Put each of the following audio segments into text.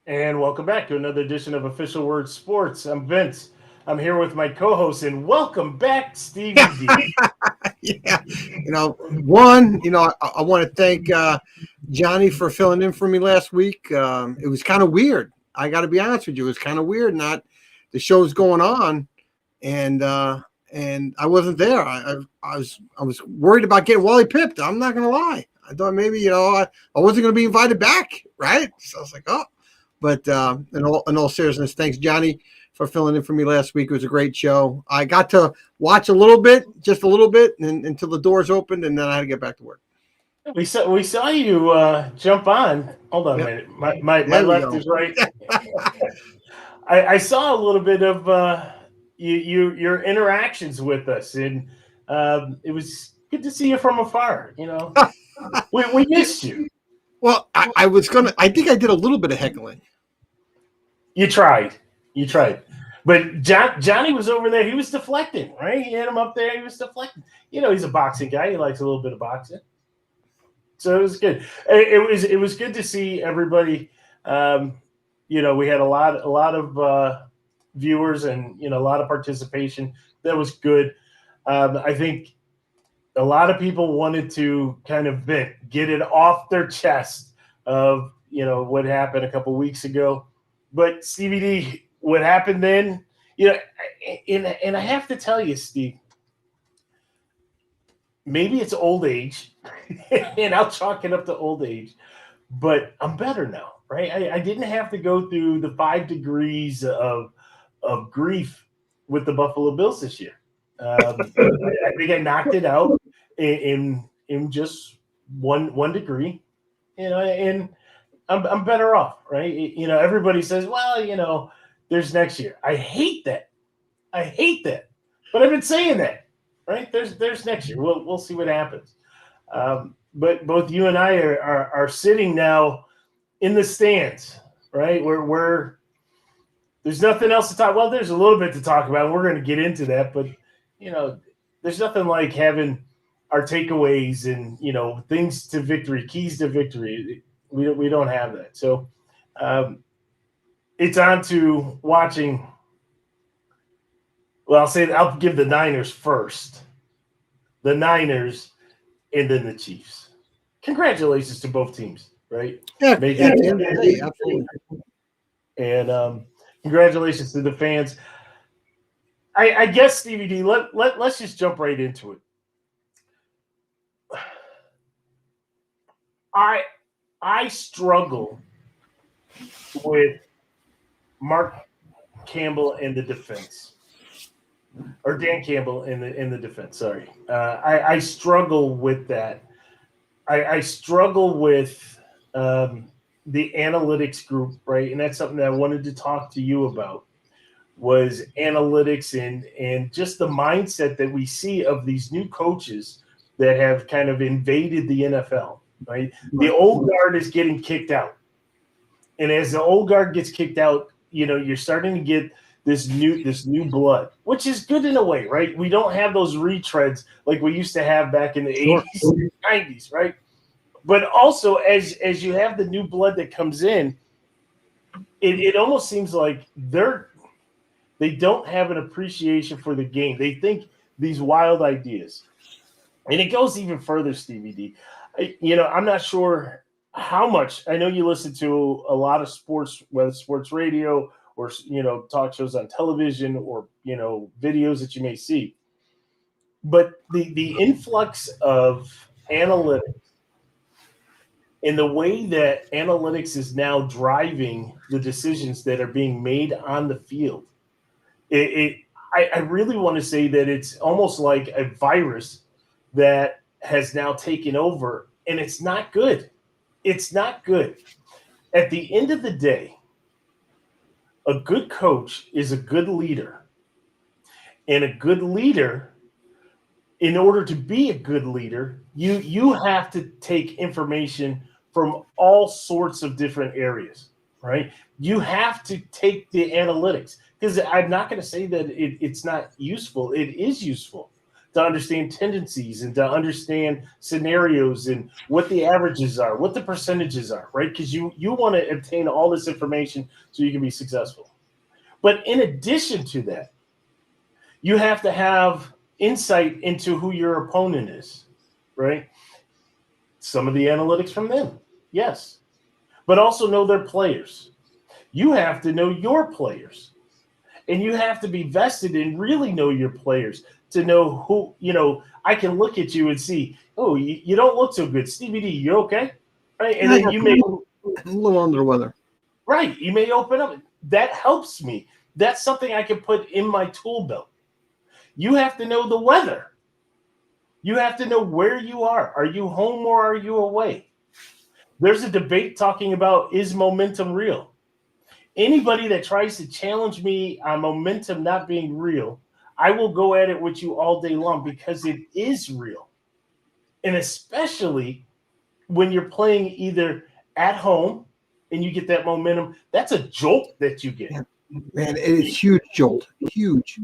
And welcome back to another edition of Official Word Sports. I'm Vince. I'm here with my co-host, and welcome back, Stevie D. Yeah, I want to thank Johnny for filling in for me last week. It was kind of weird. I got to be honest with you, it was kind of weird. Not the show's going on, and I wasn't there. I was worried about getting Wally pipped. I'm not gonna lie. I thought maybe I wasn't gonna be invited back, right? So I was like, oh, but in all seriousness, thanks Johnny for filling in for me last week. It was a great show. I got to watch a little bit, just a little bit, until the doors opened, and then I had to get back to work. We saw you jump on. Hold on a Yep. minute. My There we left go. is right. I saw a little bit of your interactions with us, and it was good to see you from afar. We missed you. Well, I was gonna. I think I did a little bit of heckling. You tried. You tried. But Johnny was over there. He was deflecting, right? He had him up there. He was deflecting. He's a boxing guy. He likes a little bit of boxing. So it was good. It was good to see everybody. We had a lot of viewers and a lot of participation. That was good. I think a lot of people wanted to kind of get it off their chest of what happened a couple weeks ago. But Stevie D, what happened then? And I have to tell you, Steve, maybe it's old age, and I'll chalk it up to old age. But I'm better now, right? I didn't have to go through the 5 degrees of grief with the Buffalo Bills this year. I think I knocked it out in just one degree, and I'm better off, right? Everybody says, well, there's next year. I hate that. I hate that. But I've been saying that, right? There's next year. We'll see what happens. But both you and I are sitting now in the stands, right? We're there's nothing else to talk. Well, there's a little bit to talk about. We're going to get into that, but there's nothing like having our takeaways and things to victory, keys to victory. We don't have that. So it's on to watching. Well, I'll give the Niners first. The Niners and then the Chiefs. Congratulations to both teams, right? Yeah, at Making the end of the day, absolutely. and congratulations to the fans. I guess Stevie D. Let's just jump right into it. I struggle with Mark Campbell in the defense, or Dan Campbell in the defense. Sorry, I struggle with that. I struggle with the analytics group, right? And that's something that I wanted to talk to you about was analytics and just the mindset that we see of these new coaches that have kind of invaded the NFL, right? The old guard is getting kicked out. And as the old guard gets kicked out, you're starting to get this new blood, which is good in a way, right? We don't have those retreads like we used to have back in the Sure. 80s, 90s, right? But also as you have the new blood that comes in, it almost seems like they don't have an appreciation for the game. They think these wild ideas. And it goes even further, Stevie D. I'm not sure how much. I know you listen to a lot of sports, whether sports radio or talk shows on television or videos that you may see. But the influx of analytics and the way that analytics is now driving the decisions that are being made on the field, I really want to say that it's almost like a virus that has now taken over, and it's not good. It's not good. At the end of the day, a good coach is a good leader. And a good leader, in order to be a good leader, you have to take information from all sorts of different areas, right? You have to take the analytics because I'm not going to say that it's not useful. It is useful to to understand tendencies and to understand scenarios and what the averages are, what the percentages are, right? Because you want to obtain all this information so you can be successful. But in addition to that, you have to have insight into who your opponent is, right? Some of the analytics from them, yes, but also know their players. You have to know your players, and you have to be vested and really know your players to know who, I can look at you and see, oh, you don't look so good. Stevie D, you okay? Right. And then you may a little under the weather. Right. You may open up. That helps me. That's something I can put in my tool belt. You have to know the weather. You have to know where you are. Are you home or are you away? There's a debate talking about, is momentum real? Anybody that tries to challenge me on momentum not being real, I will go at it with you all day long because it is real. And especially when you're playing either at home and you get that momentum, that's a jolt that you get. Man, it is huge jolt. Huge.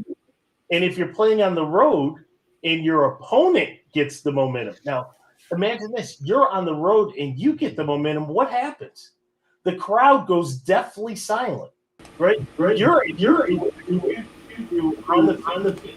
And if you're playing on the road and your opponent gets the momentum. Now, imagine this. You're on the road and you get the momentum. What happens? The crowd goes deathly silent, right? You're on the field.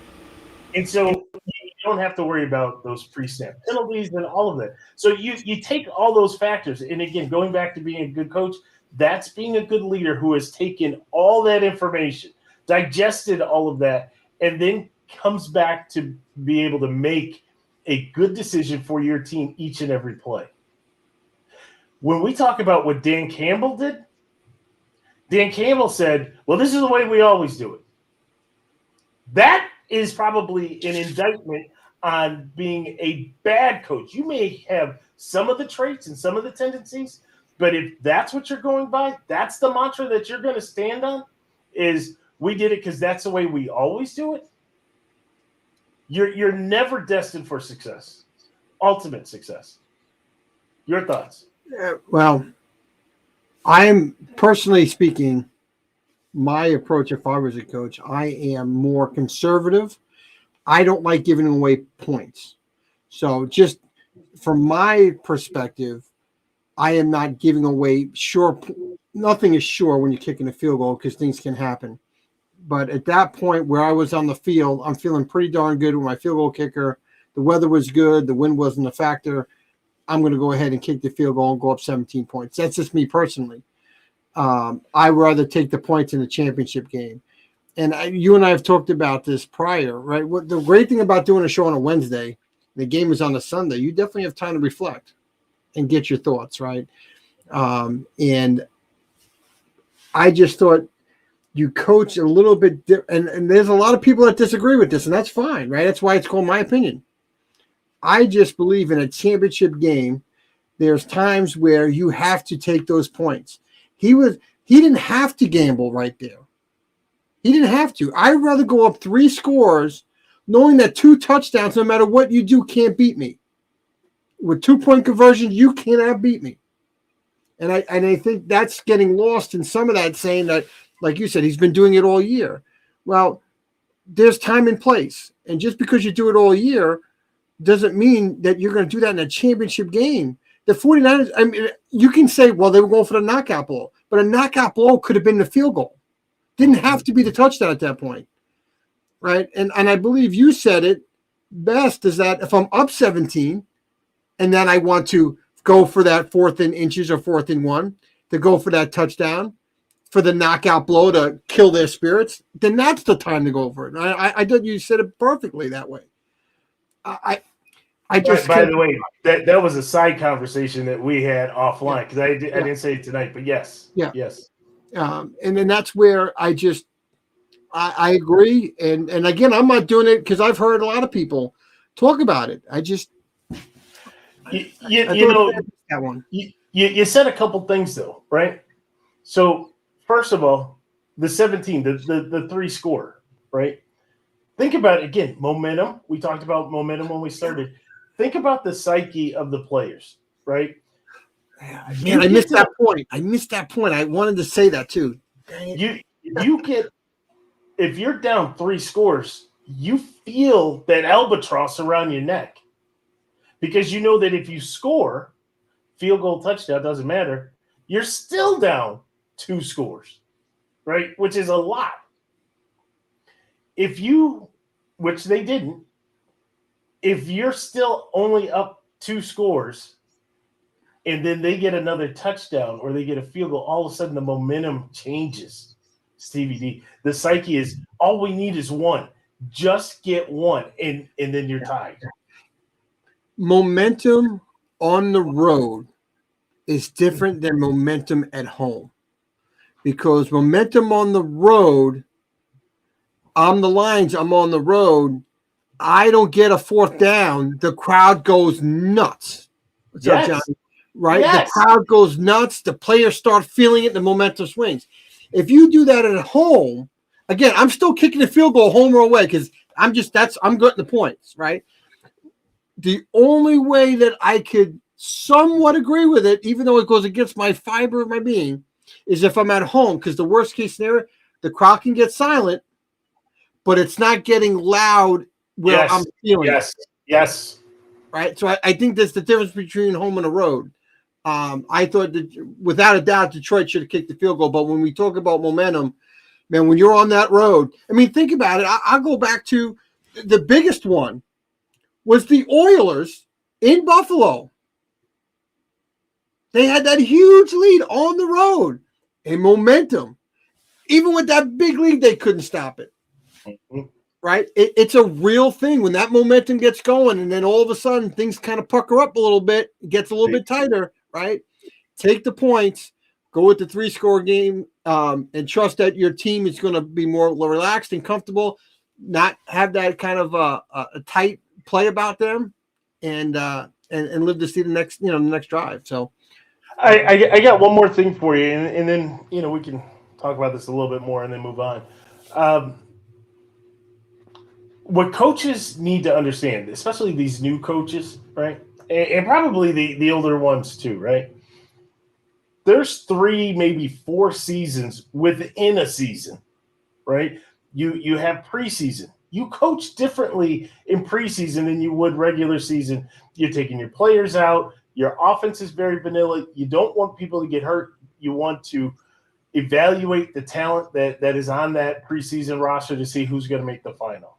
And so you don't have to worry about those pre-snap penalties and all of that. So you take all those factors. And again, going back to being a good coach, that's being a good leader who has taken all that information, digested all of that, and then comes back to be able to make a good decision for your team each and every play. When we talk about what Dan Campbell did, Dan Campbell said, well, this is the way we always do it. That is probably an indictment on being a bad coach. You may have some of the traits and some of the tendencies, but if that's what you're going by, that's the mantra that you're going to stand on, is we did it because that's the way we always do it. You're never destined for success, ultimate success. Your thoughts? Well, I'm personally speaking, my approach, if I was a coach, I am more conservative. I don't like giving away points. So just from my perspective, I am not giving away nothing is sure when you're kicking a field goal because things can happen. But at that point where I was on the field, I'm feeling pretty darn good with my field goal kicker. The weather was good. The wind wasn't a factor. I'm going to go ahead and kick the field goal and go up 17 points. That's just me personally. I would rather take the points in the championship game. And you and I have talked about this prior, right? What the great thing about doing a show on a Wednesday, the game is on a Sunday, you definitely have time to reflect and get your thoughts, right? And I just thought you coach a little bit and there's a lot of people that disagree with this, and that's fine, right? That's why it's called my opinion. I just believe in a championship game, there's times where you have to take those points. He didn't have to gamble right there. He didn't have to. I'd rather go up 3 scores knowing that 2 touchdowns, no matter what you do, can't beat me. With 2-point conversion, you cannot beat me. And I think that's getting lost in some of that, saying that, like you said, he's been doing it all year. Well, there's time and place. And just because you do it all year doesn't mean that you're going to do that in a championship game. The 49ers, I mean, you can say, well, they were going for the knockout blow. But a knockout blow could have been the field goal. Didn't have to be the touchdown at that point. Right? And I believe you said it best, is that if I'm up 17 and then I want to go for that 4th and inches or 4th and 1, to go for that touchdown, for the knockout blow to kill their spirits, then that's the time to go for it. I thought you said it perfectly that way. I just by the way, that was a side conversation that we had offline because I didn't say it tonight, but yes. And then that's where I agree. And again, I'm not doing it because I've heard a lot of people talk about it. I just that one. You said a couple things though, right? So first of all, the 17, the 3 score, right? Think about it again, momentum. We talked about momentum when we started. Think about the psyche of the players, right? Man, I missed that point. I wanted to say that too. You get, if you're down 3 scores, you feel that albatross around your neck because you know that if you score, field goal, touchdown, doesn't matter, you're still down 2 scores, right? Which is a lot. If you, which they didn't, if you're still only up 2 scores and then they get another touchdown or they get a field goal, all of a sudden the momentum changes. Stevie D. The psyche is all we need is 1. Just get 1, and then you're tied. Momentum on the road is different than momentum at home, because momentum on the road, I'm the Lions, I'm on the road, I don't get a 4th down, the crowd goes nuts. What's up, Johnny? Right? Yes. The crowd goes nuts. The players start feeling it. The momentum swings. If you do that at home, again, I'm still kicking the field goal home or away because I'm getting the points, right? The only way that I could somewhat agree with it, even though it goes against my fiber of my being, is if I'm at home, because the worst case scenario, the crowd can get silent, but it's not getting loud where I'm feeling it. Yes. Right. So I think that's the difference between home and a road. I thought that without a doubt, Detroit should have kicked the field goal. But when we talk about momentum, man, when you're on that road, I mean, think about it. I'll go back to the biggest one was the Oilers in Buffalo. They had that huge lead on the road and momentum. Even with that big lead, they couldn't stop it. Mm-hmm. Right? It's a real thing when that momentum gets going, and then all of a sudden things kind of pucker up a little bit, it gets a little bit tighter, right? Take the points, go with the 3-score game, and trust that your team is going to be more relaxed and comfortable, not have that kind of a tight play about them, and live to see the next drive. So I got one more thing for you, and then we can talk about this a little bit more and then move on. What coaches need to understand, especially these new coaches, right? And probably the older ones too, right? There's 3, maybe 4 seasons within a season, right? You have preseason. You coach differently in preseason than you would regular season. You're taking your players out. Your offense is very vanilla. You don't want people to get hurt. You want to evaluate the talent that is on that preseason roster to see who's going to make the final.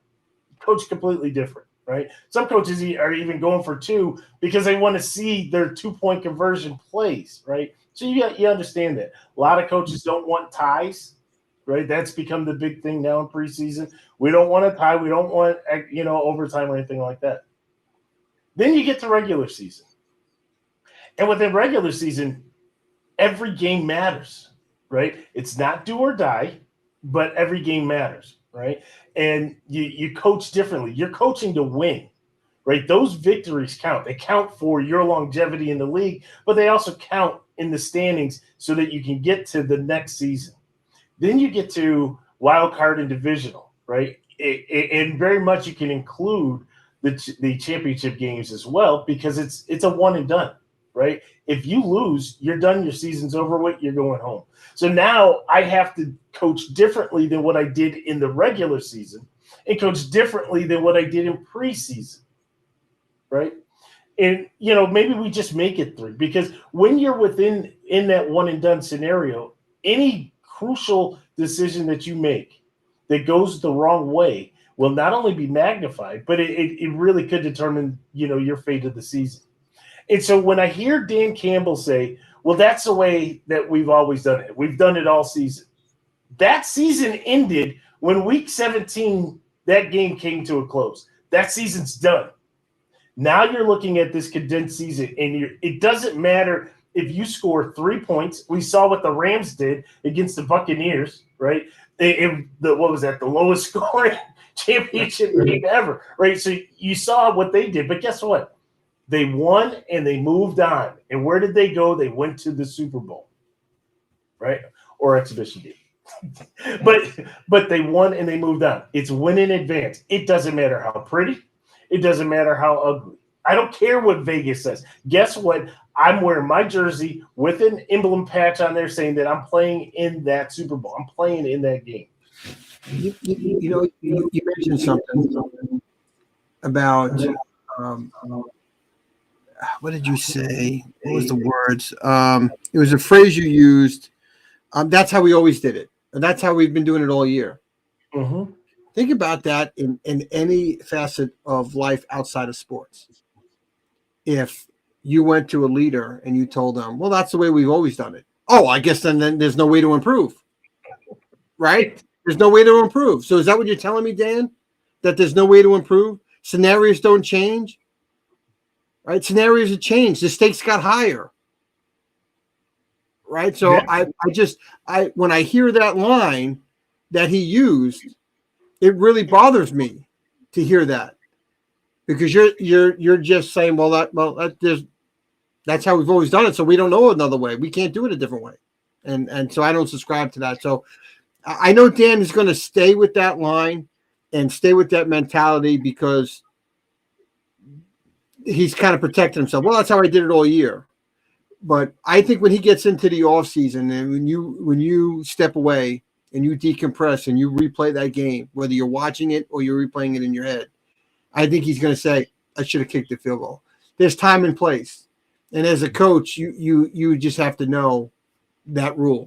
Coach completely different, right? Some coaches are even going for 2 because they want to see their 2-point conversion plays, right? So you understand that. A lot of coaches don't want ties, right? That's become the big thing now in preseason. We don't want a tie. We don't want overtime or anything like that. Then you get to regular season. And within regular season, every game matters, right? It's not do or die, but every game matters. Right. And you coach differently. You're coaching to win, right? Those victories count. They count for your longevity in the league, but they also count in the standings so that you can get to the next season. Then you get to wild card and divisional, right? And very much you can include the championship games as well, because it's a one and done, right? If you lose, you're done. Your season's over with. You're going home. So now I have to coach differently than what I did in the regular season and coach differently than what I did in preseason, right? And, maybe we just make it 3, because when you're in that one and done scenario, any crucial decision that you make that goes the wrong way will not only be magnified, but it really could determine, your fate of the season. And so when I hear Dan Campbell say, well, that's the way that we've always done it. We've done it all season. That season ended when week 17, that game came to a close. That season's done. Now you're looking at this condensed season, and it doesn't matter if you score 3 points. We saw what the Rams did against the Buccaneers, right? What was that? The lowest scoring championship game ever, right? So you saw what they did, but guess what? They won and they moved on. And where did they go? They went to the Super Bowl, right? Or exhibition game. but they won and they moved on. It's win in advance. It doesn't matter how pretty. It doesn't matter how ugly. I don't care what Vegas says. Guess what? I'm wearing my jersey with an emblem patch on there saying that I'm playing in that Super Bowl. I'm playing in that game. You mentioned something about um, what did you say? What was the words? It was a phrase you used. That's how we always did it, and that's how we've been doing it all year. Mm-hmm. Think about that in any facet of life outside of sports. If you went to a leader and you told them, "Well, that's the way we've always done it." Oh, I guess then there's no way to improve, right? There's no way to improve. So is that what you're telling me, Dan? That there's no way to improve? Scenarios don't change, right? Scenarios have changed. The stakes got higher, right? So Yeah. I when I hear that line that he used, it really bothers me to hear that because you're just saying, that's how we've always done it. So we don't know another way. We can't do it a different way, and so I don't subscribe to that. So I know Dan is going to stay with that line and stay with that mentality because he's kind of protected himself. Well, that's how I did it all year. But I think when he gets into the off season and when you step away and you decompress and you replay that game, whether you're watching it or you're replaying it in your head, I think he's going to say, I should have kicked the field goal. There's time and place. And as a coach, you just have to know that rule,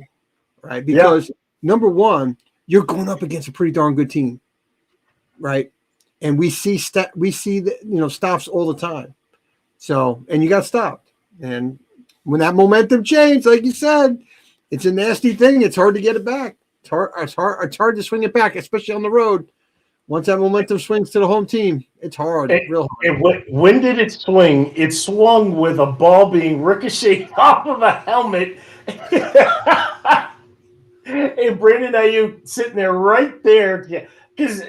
right? Because number one, you're going up against a pretty darn good team, right? And we see stops all the time. So, and you got stopped. And when that momentum changed, like you said, it's a nasty thing. It's hard to get it back. It's hard to swing it back, especially on the road. Once that momentum swings to the home team, it's hard, real hard. When did it swing? It swung with a ball being ricocheted off of a helmet. And Brandon Ayuk sitting there right there. Because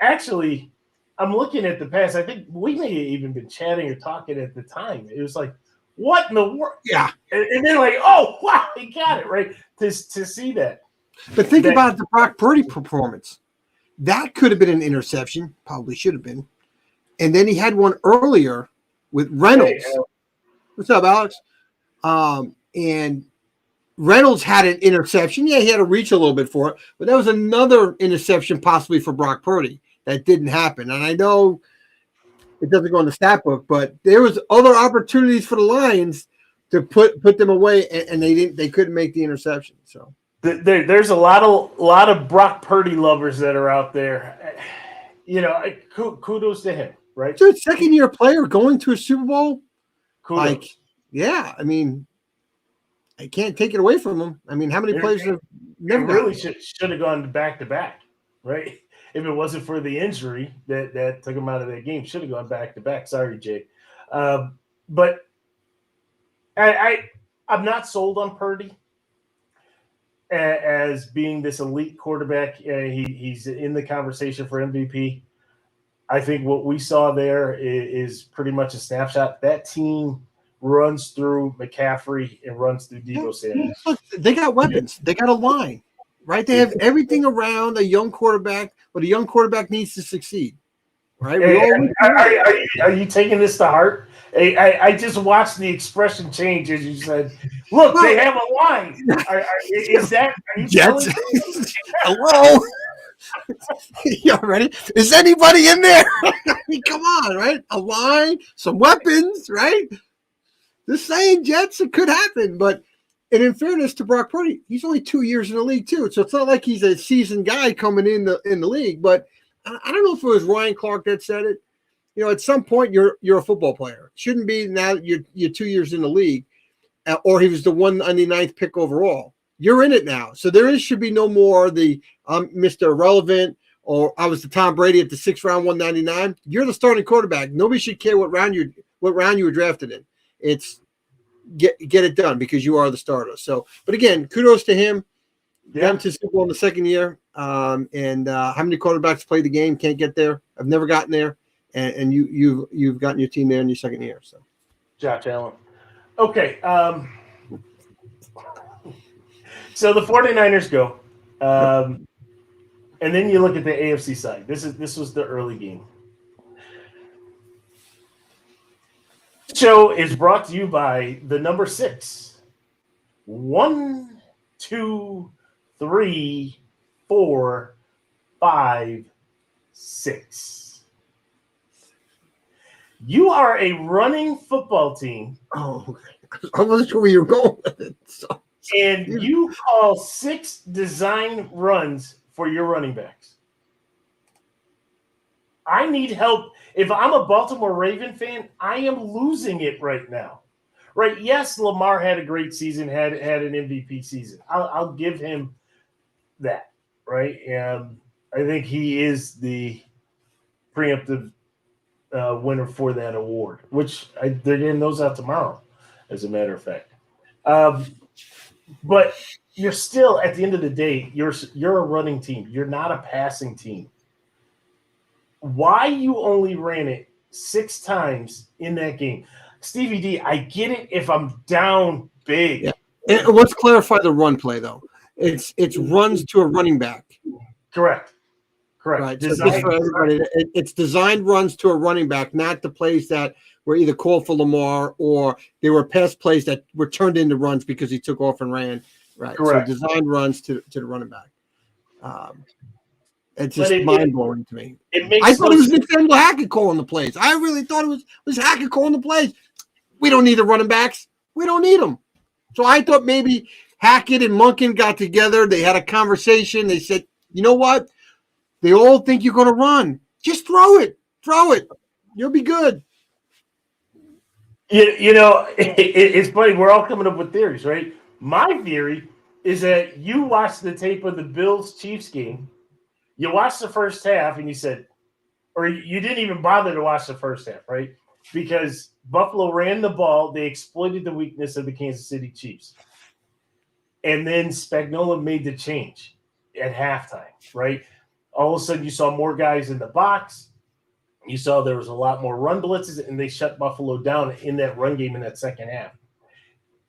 actually, I'm looking at the pass. I think we may have even been chatting or talking at the time. It was like, what in the world? Yeah. And then like, oh, wow, he got it, right? To see that. But think about the Brock Purdy performance. That could have been an interception. Probably should have been. And then he had one earlier with Reynolds. Hey, what's up, Alex? And Reynolds had an interception. Yeah, he had to reach a little bit for it. But that was another interception possibly for Brock Purdy. That didn't happen. And I know it doesn't go in the stat book, but there was other opportunities for the Lions to put them away, and they couldn't make the interception. So there's a lot of Brock Purdy lovers that are out there. You know, kudos to him, right? So, second-year player going to a Super Bowl, kudos. Like, yeah, I mean, I can't take it away from him. I mean, how many players have never really should have gone back to back, right? If it wasn't for the injury that took him out of that game, should have gone back to back. Sorry, Jay. But I'm not sold on Purdy as being this elite quarterback. He's in the conversation for MVP. I think what we saw there is pretty much a snapshot. That team runs through McCaffrey and runs through Deebo Samuel. Look, they got weapons. They got a line, right? They have everything around a young quarterback, but a young quarterback needs to succeed, right? Hey, are you taking this to heart? I just watched the expression change as you said, look, they have a line. Are you Jets? Hello? You ready? Is anybody in there? I mean, come on, right? A line, some weapons, right? Just saying, Jets, it could happen. But and in fairness to Brock Purdy, he's only 2 years in the league too. So it's not like he's a seasoned guy coming in the league. But I don't know if it was Ryan Clark that said it. You know, at some point you're a football player. It shouldn't be now that you're 2 years in the league, or he was the 199th pick overall. You're in it now. So should be no more the Mr. Irrelevant, or I was the Tom Brady at the 6th round, 199. You're the starting quarterback. Nobody should care what round you were drafted in. It's get it done because you are the starter. So, but again, kudos to him. Got him to Super Bowl in the second year. And how many quarterbacks play the game, can't get there? I've never gotten there. And you've gotten your team there in your second year. So, Josh Allen. Okay. So the 49ers go. And then you look at the AFC side. This was the early game. This show is brought to you by the number 6. 1, 2, 3, 4, 5, 6. You are a running football team. Oh, I wasn't sure where you were going with it. So, and you call 6 design runs for your running backs. I need help. If I'm a Baltimore Raven fan, I am losing it right now. Right? Yes, Lamar had a great season, had an MVP season. I'll give him that. Right? I think he is the preemptive winner for that award, which they're getting those out tomorrow, as a matter of fact. But you're still, at the end of the day, you're a running team. You're not a passing team. Why you only ran it 6 times in that game? Stevie D, I get it if I'm down big. Yeah. And let's clarify the run play, though. It's runs to a running back. Correct. Right. So just for everybody, it's designed runs to a running back, not the plays that were either called for Lamar or they were pass plays that were turned into runs because he took off and ran. Right. Correct. So designed runs to the running back. It's just mind-blowing to me. I thought it was Nathaniel Hackett calling the plays. I really thought it was Hackett calling the plays. We don't need the running backs. We don't need them. So I thought maybe Hackett and Monken got together. They had a conversation. They said, you know what? They all think you're going to run. Just throw it. Throw it. You'll be good. It's funny. We're all coming up with theories, right? My theory is that you watched the tape of the Bills-Chiefs game. You watched the first half and you said, or you didn't even bother to watch the first half, right? Because Buffalo ran the ball. They exploited the weakness of the Kansas City Chiefs. And then Spagnuolo made the change at halftime, right? All of a sudden you saw more guys in the box. You saw there was a lot more run blitzes, and they shut Buffalo down in that run game in that second half.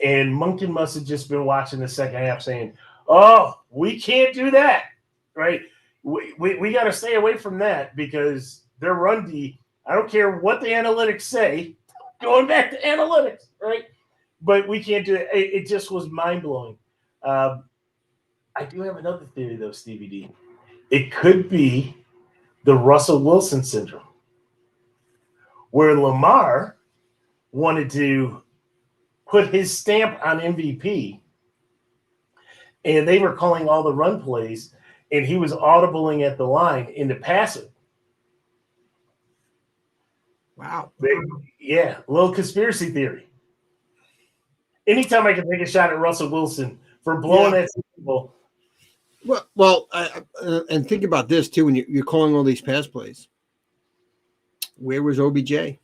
And Monken must have just been watching the second half saying, oh, we can't do that, right? We got to stay away from that because their run D, I don't care what the analytics say, going back to analytics, right? But we can't do it. It just was mind-blowing. I do have another theory, though, Stevie D. It could be the Russell Wilson syndrome, where Lamar wanted to put his stamp on MVP, and they were calling all the run plays, and he was audibling at the line in the passing. Wow. Yeah, a little conspiracy theory. Anytime I can take a shot at Russell Wilson for blowing that Super Bowl. Well, and think about this, too, when you're calling all these pass plays. Where was OBJ?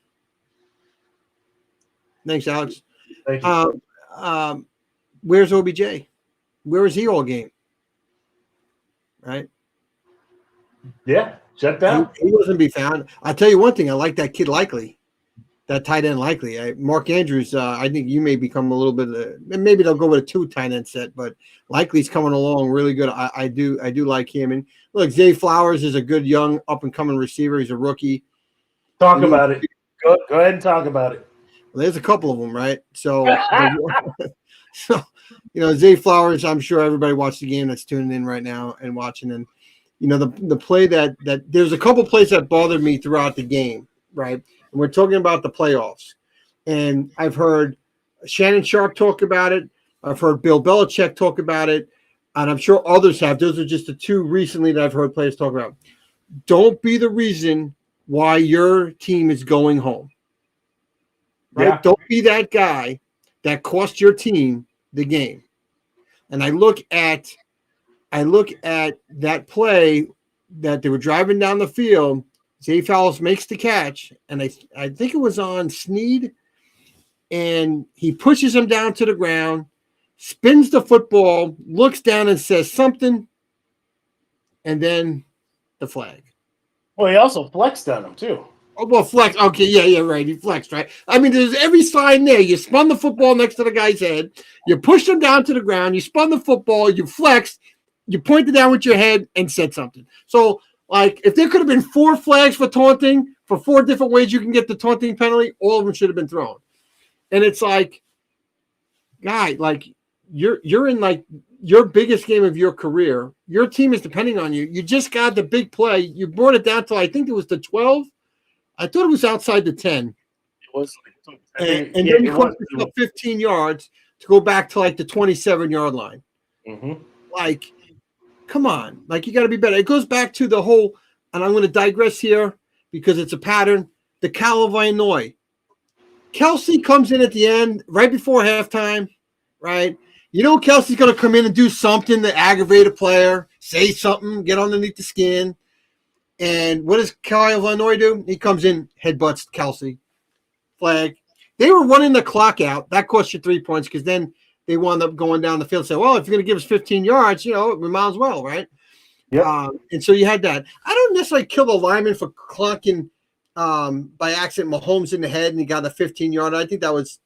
Thanks, Alex. Thank you. Where's OBJ? Where was he all game? Right? Yeah, shut down. He wasn't be found. I'll tell you one thing. I like that kid Likely, that tight end Likely. Mark Andrews, I think you may become a little bit maybe they'll go with a 2 tight end set, but Likely's coming along really good. I do like him. And look, Zay Flowers is a good young up-and-coming receiver. He's a rookie. Talk about it. Go ahead and talk about it. Well, there's a couple of them, right? So, Zay Flowers, I'm sure everybody watched the game that's tuning in right now and watching. And, the play that there's a couple plays that bothered me throughout the game, right? And we're talking about the playoffs. And I've heard Shannon Sharp talk about it. I've heard Bill Belichick talk about it. And I'm sure others have. Those are just the 2 recently that I've heard players talk about. Don't be the reason why your team is going home. Right? Yeah. Don't be that guy that cost your team the game. And I look at that play that they were driving down the field. Zay Flowers makes the catch, and I think it was on Snead, and he pushes him down to the ground, spins the football, looks down and says something, and then the flag. Well, he also flexed on him too. Oh, well, flex. Okay, yeah, right. He flexed, right? I mean, there's every sign there. You spun the football next to the guy's head. You pushed him down to the ground. You spun the football. You flexed. You pointed down with your head and said something. So, like, if there could have been 4 flags for taunting, for 4 different ways you can get the taunting penalty, all of them should have been thrown. And it's like, guy, like, you're in, like, your biggest game of your career. Your team is depending on you. You just got the big play. You brought it down to, I think it was the 12. I thought it was outside the 10. It was, And then you cost yourself 15 yards to go back to like the 27-yard line. Mm-hmm. Like, come on. Like, you got to be better. It goes back to the whole, and I'm going to digress here because it's a pattern, the Cal of Illinois. Kelsey comes in at the end, right before halftime, right? You know Kelsey's going to come in and do something to aggravate a player, say something, get underneath the skin. And what does Cal of Illinois do? He comes in, headbutts Kelsey. Flag. They were running the clock out. That cost you 3 points because then they wound up going down the field and say, well, if you're going to give us 15 yards, we might as well, right? Yeah. And so you had that. I don't necessarily kill the lineman for clunking by accident Mahomes in the head and he got a 15-yard. I think that was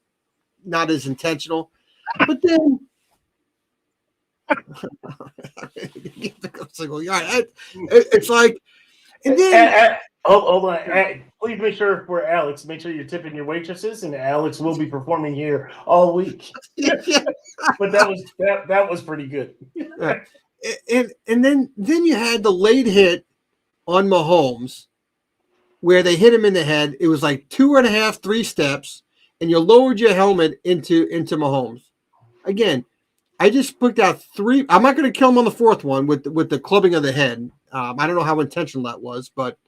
not as intentional. But then it's like, and then hold on. Please make sure for Alex, make sure you're tipping your waitresses, and Alex will be performing here all week. But that was pretty good. and then you had the late hit on Mahomes where they hit him in the head. It was like 2.5, 3 steps, and you lowered your helmet into Mahomes. Again, I just picked out 3. I'm not going to kill him on the 4th one with the clubbing of the head. I don't know how intentional that was, but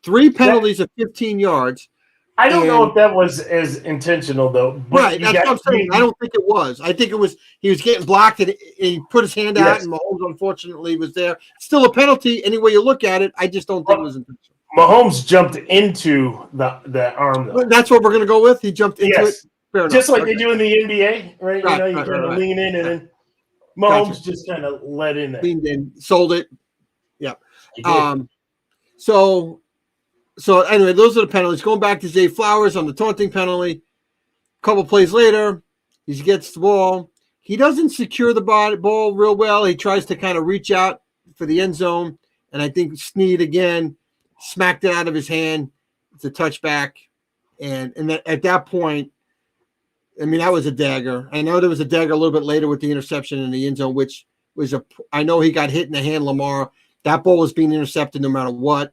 3 penalties of 15 yards. I don't know if that was as intentional, though. But right, that's what I'm saying. I don't think it was. I think it was he was getting blocked and he put his hand out, and Mahomes unfortunately was there. Still a penalty, any way you look at it. I just don't think it was intentional. Mahomes jumped into the arm, though. That's what we're going to go with. He jumped into it. Fair just enough. like they do in the NBA, right? Right, you kind of lean in, and then Mahomes just kind of let in there. Leaned in, sold it. Yeah. So anyway, those are the penalties. Going back to Zay Flowers on the taunting penalty. A couple plays later, he gets the ball. He doesn't secure the ball real well. He tries to kind of reach out for the end zone, and I think Snead again smacked it out of his hand. It's a touchback, and at that point, I mean, that was a dagger. I know there was a dagger a little bit later with the interception in the end zone, which was I know he got hit in the hand, Lamar. That ball was being intercepted no matter what.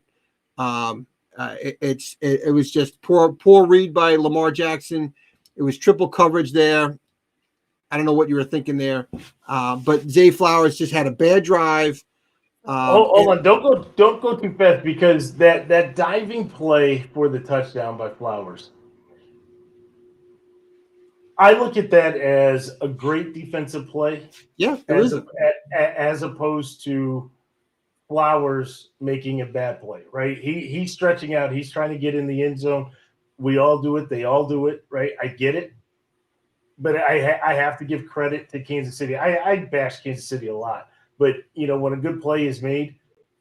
It was just poor read by Lamar Jackson. It was triple coverage there. I don't know what you were thinking there, but Zay Flowers just had a bad drive. Hold on, don't go too fast because that diving play for the touchdown by Flowers, I look at that as a great defensive play. Yeah, as opposed to Flowers making a bad play, right? He's stretching out. He's trying to get in the end zone. We all do it. They all do it, right? I get it. But I have to give credit to Kansas City. I bash Kansas City a lot. But, when a good play is made,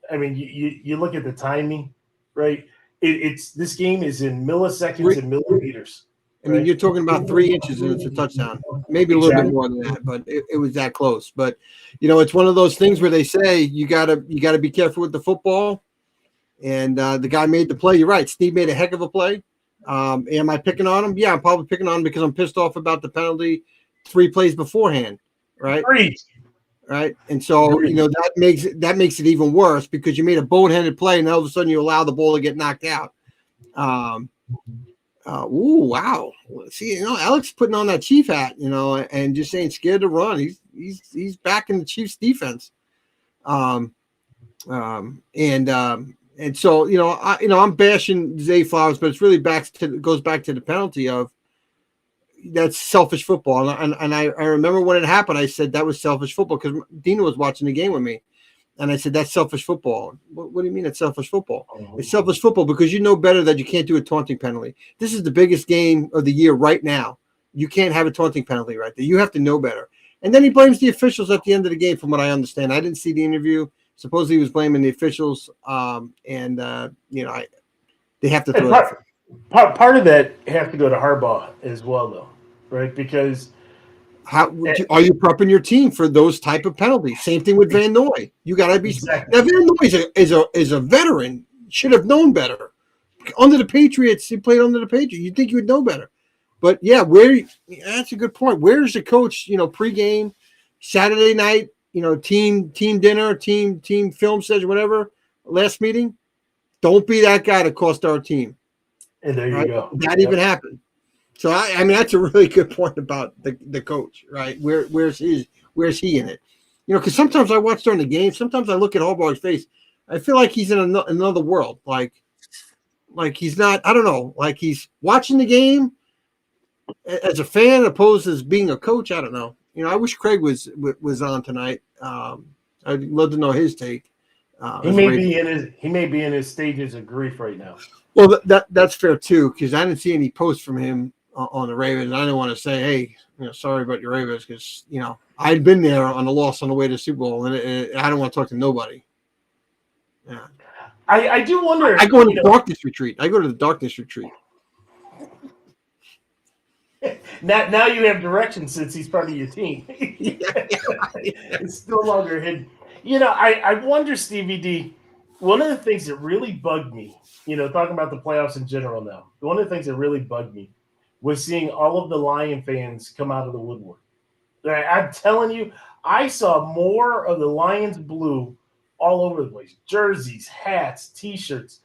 I mean, you look at the timing, right? This game is in milliseconds and millimeters. I mean, you're talking about 3 inches and it's a touchdown. Maybe a little bit more than that, but it was that close. But it's one of those things where they say you gotta be careful with the football. And the guy made the play. You're right. Steve made a heck of a play. Am I picking on him? Yeah, I'm probably picking on him because I'm pissed off about the penalty 3 plays beforehand. Right. Right. And so that makes it even worse because you made a boneheaded play and all of a sudden you allow the ball to get knocked out. Wow. See, Alex putting on that Chief hat, and just saying scared to run. He's back in the Chiefs defense. And so, I'm bashing Zay Flowers, but it's really goes back to the penalty of that's selfish football. And I remember when it happened, I said that was selfish football because Dina was watching the game with me. And I said, that's selfish football. What do you mean it's selfish football? It's selfish football because you know better that you can't do a taunting penalty. This is the biggest game of the year right now. You can't have a taunting penalty right there. You have to know better. And then he blames the officials at the end of the game, from what I understand. I didn't see the interview. Supposedly he was blaming the officials. They have to throw it. Part of that have to go to Harbaugh as well, though, right? Because how are you prepping your team for those type of penalties? Same thing with Van Noy. You got to be exactly. Now, Van Noy is a veteran. Should have known better. Under the Patriots, he played under the Patriots. You'd think you would know better. But yeah, that's a good point. Where's the coach? Pregame, Saturday night, team dinner, team film session, whatever, last meeting. Don't be that guy to cost our team. And there right? you go. That even happened. So I mean, that's a really good point about the coach, right? Where's he in it? Because sometimes I watch during the game. Sometimes I look at Harbaugh's face. I feel like he's in another world. Like he's not. I don't know. Like he's watching the game as a fan, opposed as being a coach. I don't know. I wish Craig was on tonight. I'd love to know his take. He may be in his stages of grief right now. Well, that's fair too, because I didn't see any posts from him on the Ravens. I didn't want to say, "Hey, sorry about your Ravens," because I'd been there on the loss on the way to the Super Bowl, and I don't want to talk to nobody. Yeah, I do wonder. I go to the darkness retreat. I go to the darkness retreat. Now you have direction since he's part of your team. It's no longer hidden. I wonder, Stevie D, one of the things that really bugged me, talking about the playoffs in general now, one of the things that really bugged me was seeing all of the Lion fans come out of the woodwork. I'm telling you, I saw more of the Lions blue all over the place. Jerseys, hats, T-shirts.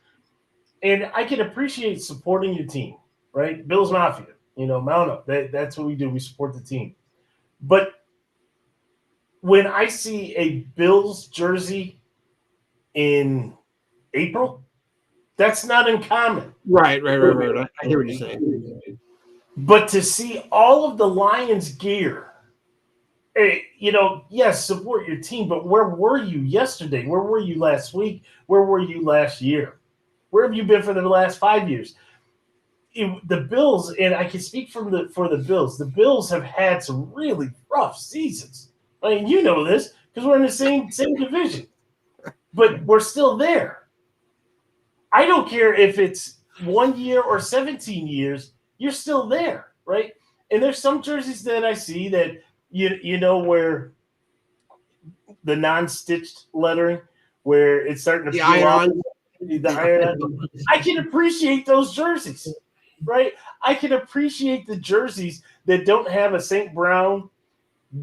And I can appreciate supporting your team, right? Bills Mafia. Mount up. That's what we do. We support the team. But when I see a Bills jersey in April, that's not uncommon. Right. I hear what you're saying. But to see all of the Lions gear, yes, support your team, but where were you yesterday? Where were you last week? Where were you last year? Where have you been for the last 5 years? The Bills, and I can speak for the Bills. The Bills have had some really rough seasons. I mean, you know this because we're in the same division, but we're still there. I don't care if it's 1 year or 17 years. You're still there, right? And there's some jerseys that I see that where the non-stitched lettering, where it's starting to the peel off. iron. The iron. I can appreciate those jerseys. Right? I can appreciate the jerseys that don't have a St. Brown,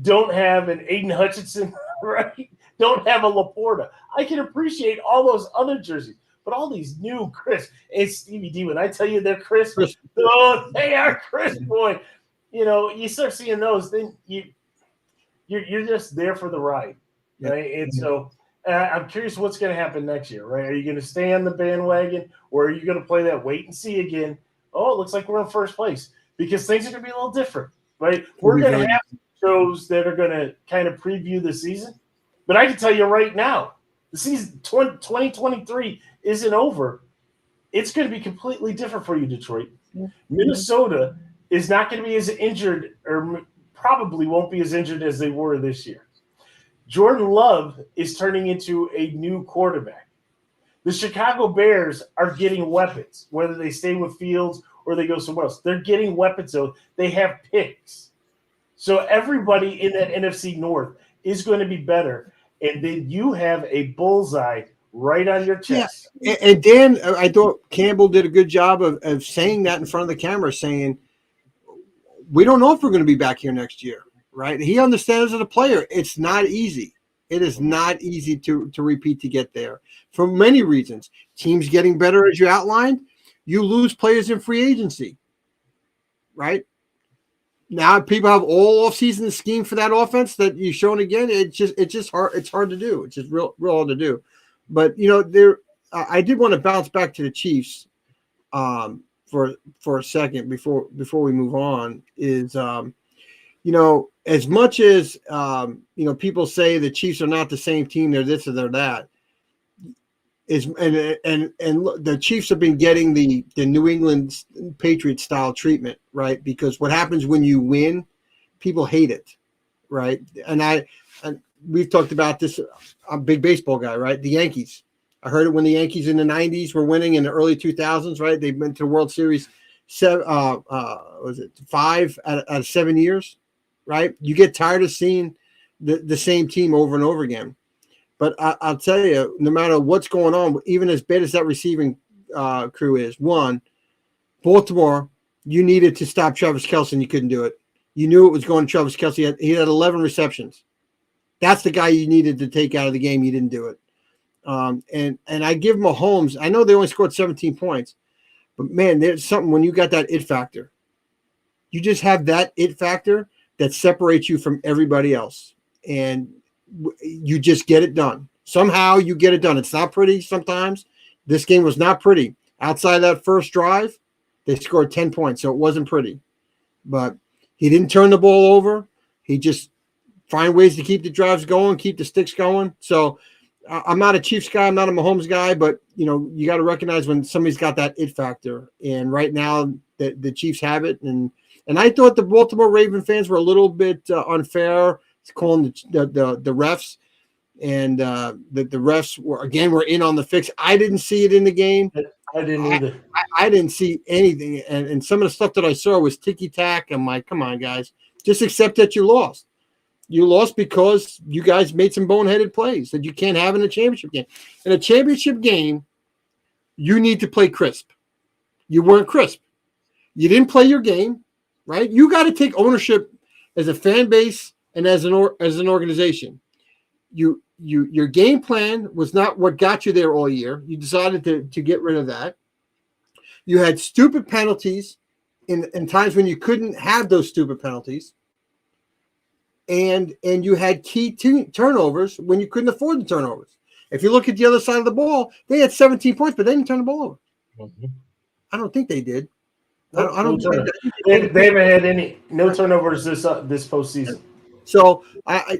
don't have an Aiden Hutchinson, right? Don't have a Laporta. I can appreciate all those other jerseys, but all these new Chris and Stevie D, when I tell you they're Chris, oh, they are Chris, boy. You start seeing those, then you're just there for the ride, right? And so I'm curious what's going to happen next year, right? Are you going to stay on the bandwagon, or are you going to play that wait and see again? Oh, it looks like we're in first place, because things are going to be a little different, right? We're going to have shows that are going to kind of preview the season. But I can tell you right now, the season 2023 isn't over. It's going to be completely different for you, Detroit. Minnesota is not going to be as injured, or probably won't be as injured as they were this year. Jordan Love is turning into a new quarterback. The Chicago Bears are getting weapons, whether they stay with Fields or they go somewhere else. They're getting weapons, though. They have picks. So everybody in that NFC North is going to be better. And then you have a bullseye right on your chest. Yeah. And Dan, I thought Campbell did a good job of saying that in front of the camera, saying, we don't know if we're going to be back here next year, right? He understands as a player, it's not easy. It is not easy to repeat to get there for many reasons. Teams getting better, as you outlined. You lose players in free agency, right? Now people have all offseason scheme for that offense that you've shown again. It's just hard. It's hard to do. It's just real hard to do. But I did want to bounce back to the Chiefs for a second before we move on. Is as much as people say the Chiefs are not the same team, they're this or they're that. And the Chiefs have been getting the New England Patriots style treatment, right? Because what happens when you win, people hate it, right? And we've talked about this. I'm a big baseball guy, right? The Yankees. I heard it when the Yankees in the 90s were winning in the early 2000s, right? They went to the World Series 5 out of 7 years, right? You get tired of seeing the same team over and over again. But I'll tell you, no matter what's going on, even as bad as that receiving crew is, one, Baltimore, you needed to stop Travis Kelce, and you couldn't do it. You knew it was going to Travis Kelce. He had 11 receptions. That's the guy you needed to take out of the game. You didn't do it. And I give Mahomes. I know they only scored 17 points, but man, there's something when you got that it factor. You just have that it factor that separates you from everybody else, and you just get it done. Somehow you get it done. It's not pretty sometimes. This game was not pretty. Outside that first drive, they scored 10 points, so it wasn't pretty. But he didn't turn the ball over. He just find ways to keep the drives going, keep the sticks going. So I'm not a Chiefs guy. I'm not a Mahomes guy, but, you got to recognize when somebody's got that it factor. And right now the Chiefs have it. And I thought the Baltimore Raven fans were a little bit unfair calling the refs. And the refs were in on the fix. I didn't see it in the game. I didn't either. I didn't see anything. And some of the stuff that I saw was ticky-tack. I'm like, come on, guys. Just accept that you lost. You lost because you guys made some boneheaded plays that you can't have in a championship game. In a championship game, you need to play crisp. You weren't crisp. You didn't play your game, right? You got to take ownership as a fan base and as an organization. Your game plan was not what got you there all year. You decided to get rid of that. You had stupid penalties in times when you couldn't have those stupid penalties. And you had key turnovers when you couldn't afford the turnovers. If you look at the other side of the ball, they had 17 points, but they didn't turn the ball over. Mm-hmm. I don't think they did. No, I don't. They haven't had no turnovers this postseason. So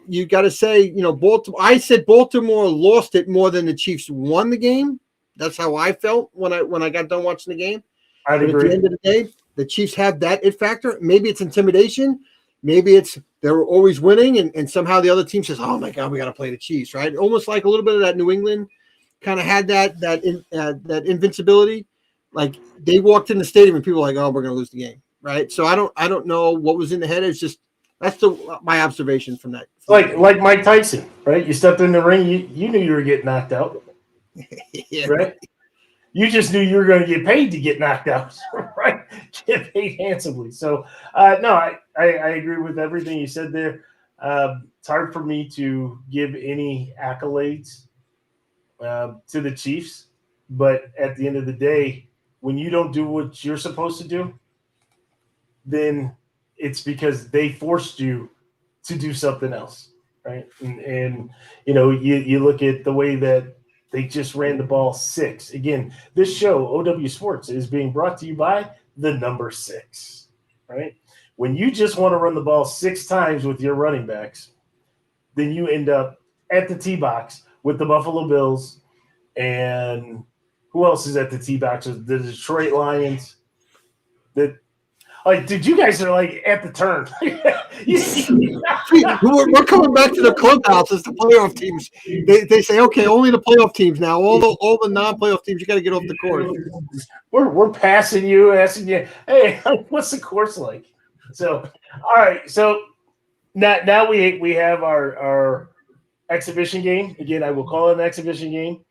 you got to say, Baltimore. I said Baltimore lost it more than the Chiefs won the game. That's how I felt when I got done watching the game. I'd agree. At the end of the day, the Chiefs have that it factor. Maybe it's intimidation. Maybe it's they're always winning, and somehow the other team says, "Oh my God, we got to play the Chiefs," right? Almost like a little bit of that New England kind of had that invincibility. Like they walked in the stadium and people were like, "Oh, we're going to lose the game," right? So I don't know what was in the head. It's just that's my observation from that. Like Mike Tyson, right? You stepped in the ring, you knew you were getting knocked out, yeah. right? You just knew you were going to get paid to get knocked out, right? Get paid handsomely. So, no, I agree with everything you said there. It's hard for me to give any accolades to the Chiefs, but at the end of the day, when you don't do what you're supposed to do, then it's because they forced you to do something else, right? And you look at the way that they just ran the ball 6. Again, this show, OW Sports, is being brought to you by the number 6, right? When you just want to run the ball 6 times with your running backs, then you end up at the tee box with the Buffalo Bills, and who else is at the tee box? The Detroit Lions. Dude, you guys are like at the turn. We're coming back to the clubhouse as the playoff teams. They say, okay, only the playoff teams now. All the non-playoff teams, you got to get off the course. We're passing you, asking you, hey, what's the course like? So, all right. So now we have our exhibition game. Again, I will call it an exhibition game.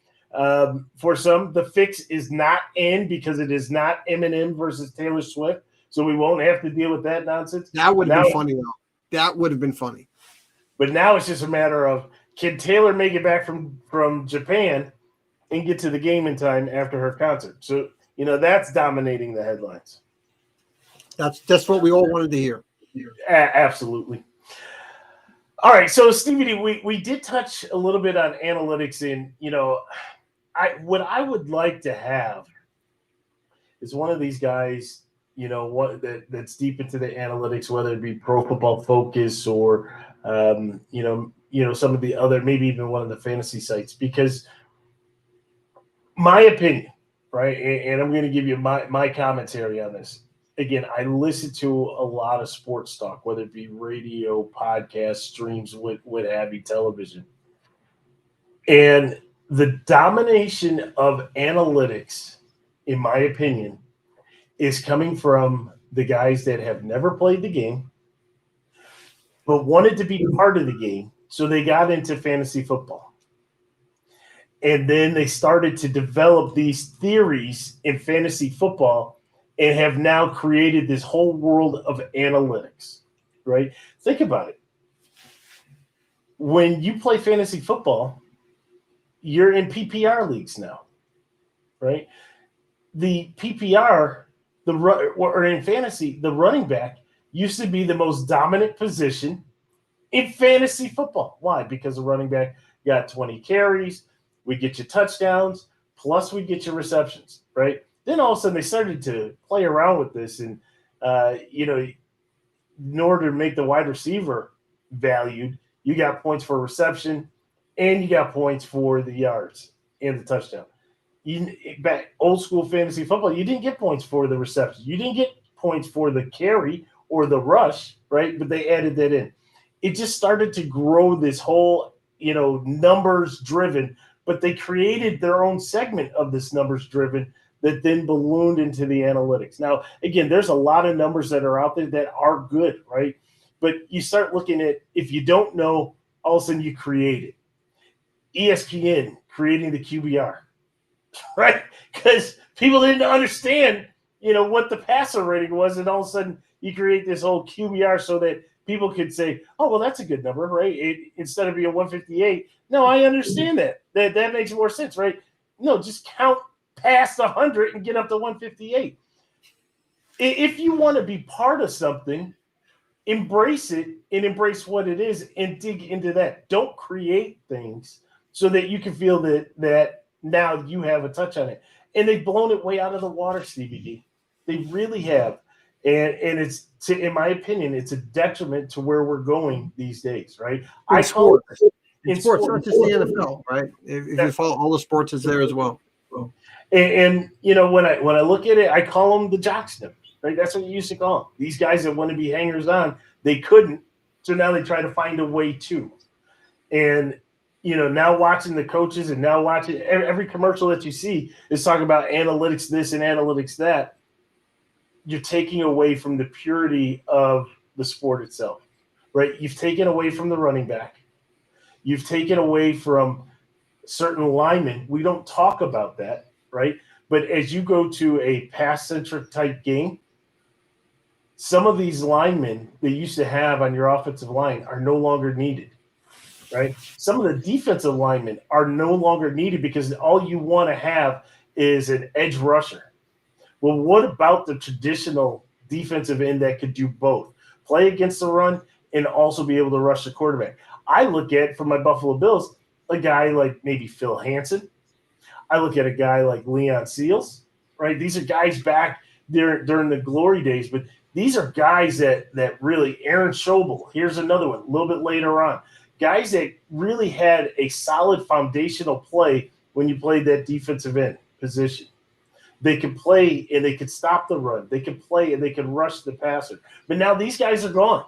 For some, the fix is not in because it is not Eminem versus Taylor Swift. So we won't have to deal with that nonsense. That would have been funny, though. That would have been funny. But now it's just a matter of, can Taylor make it back from Japan and get to the game in time after her concert? So, that's dominating the headlines. That's what we all wanted to hear. Absolutely. All right. So, Stevie, we did touch a little bit on analytics, and, what I would like to have is one of these guys – that's deep into the analytics, whether it be Pro Football Focus or, some of the other, maybe even one of the fantasy sites, because my opinion, right, and I'm going to give you my commentary on this. Again, I listen to a lot of sports talk, whether it be radio, podcast, streams, what have you, television. And the domination of analytics, in my opinion, is coming from the guys that have never played the game, but wanted to be part of the game. So they got into fantasy football. And then they started to develop these theories in fantasy football and have now created this whole world of analytics, right? Think about it. when you play fantasy football, you're in PPR leagues now, right? The PPR, or in fantasy, the running back used to be the most dominant position in fantasy football. Why? Because the running back got 20 carries, we get you touchdowns, plus we get your receptions, right? Then all of a sudden they started to play around with this, and in order to make the wide receiver valued, you got points for reception, and you got points for the yards and the touchdown. Back old school fantasy football, you didn't get points for the reception. You didn't get points for the carry or the rush, right? But they added that in. It just started to grow this whole, numbers driven, but they created their own segment of this numbers driven that then ballooned into the analytics. Now, again, there's a lot of numbers that are out there that are good, right? But you start looking at, if you don't know, all of a sudden you create it. ESPN creating the QBR, right? Because people didn't understand, what the passer rating was, and all of a sudden you create this whole QBR so that people could say, "Oh, well, that's a good number, right?" Instead of being 158. No, I understand that. That makes more sense, right? No, just count past 100 and get up to 158. If you want to be part of something, embrace it and embrace what it is and dig into that. Don't create things so that you can feel that now you have a touch on it. And they've blown it way out of the water, CBD. They really have. And it's, in my opinion, it's a detriment to where we're going these days, right? In sports, not just the NFL, right? If you follow all the sports, is there as well. And when I look at it, I call them the jock snippers, right? That's what you used to call them. These guys that want to be hangers on, they couldn't, so now they try to find a way to. And now watching the coaches and now watching every commercial that you see is talking about analytics this and analytics that. You're taking away from the purity of the sport itself, right? You've taken away from the running back. You've taken away from certain linemen. We don't talk about that, right? But as you go to a pass-centric type game, some of these linemen that you used to have on your offensive line are no longer needed, right? Some of the defensive linemen are no longer needed because all you want to have is an edge rusher. Well, what about the traditional defensive end that could do both? Play against the run and also be able to rush the quarterback. I look at, for my Buffalo Bills, a guy like maybe Phil Hansen. I look at a guy like Leon Seals, right? These are guys back there during the glory days, but these are guys that really, Aaron Schobel, here's another one, a little bit later on. Guys that really had a solid foundational play when you played that defensive end position. They could play and they could stop the run. They could play and they could rush the passer. But now these guys are gone.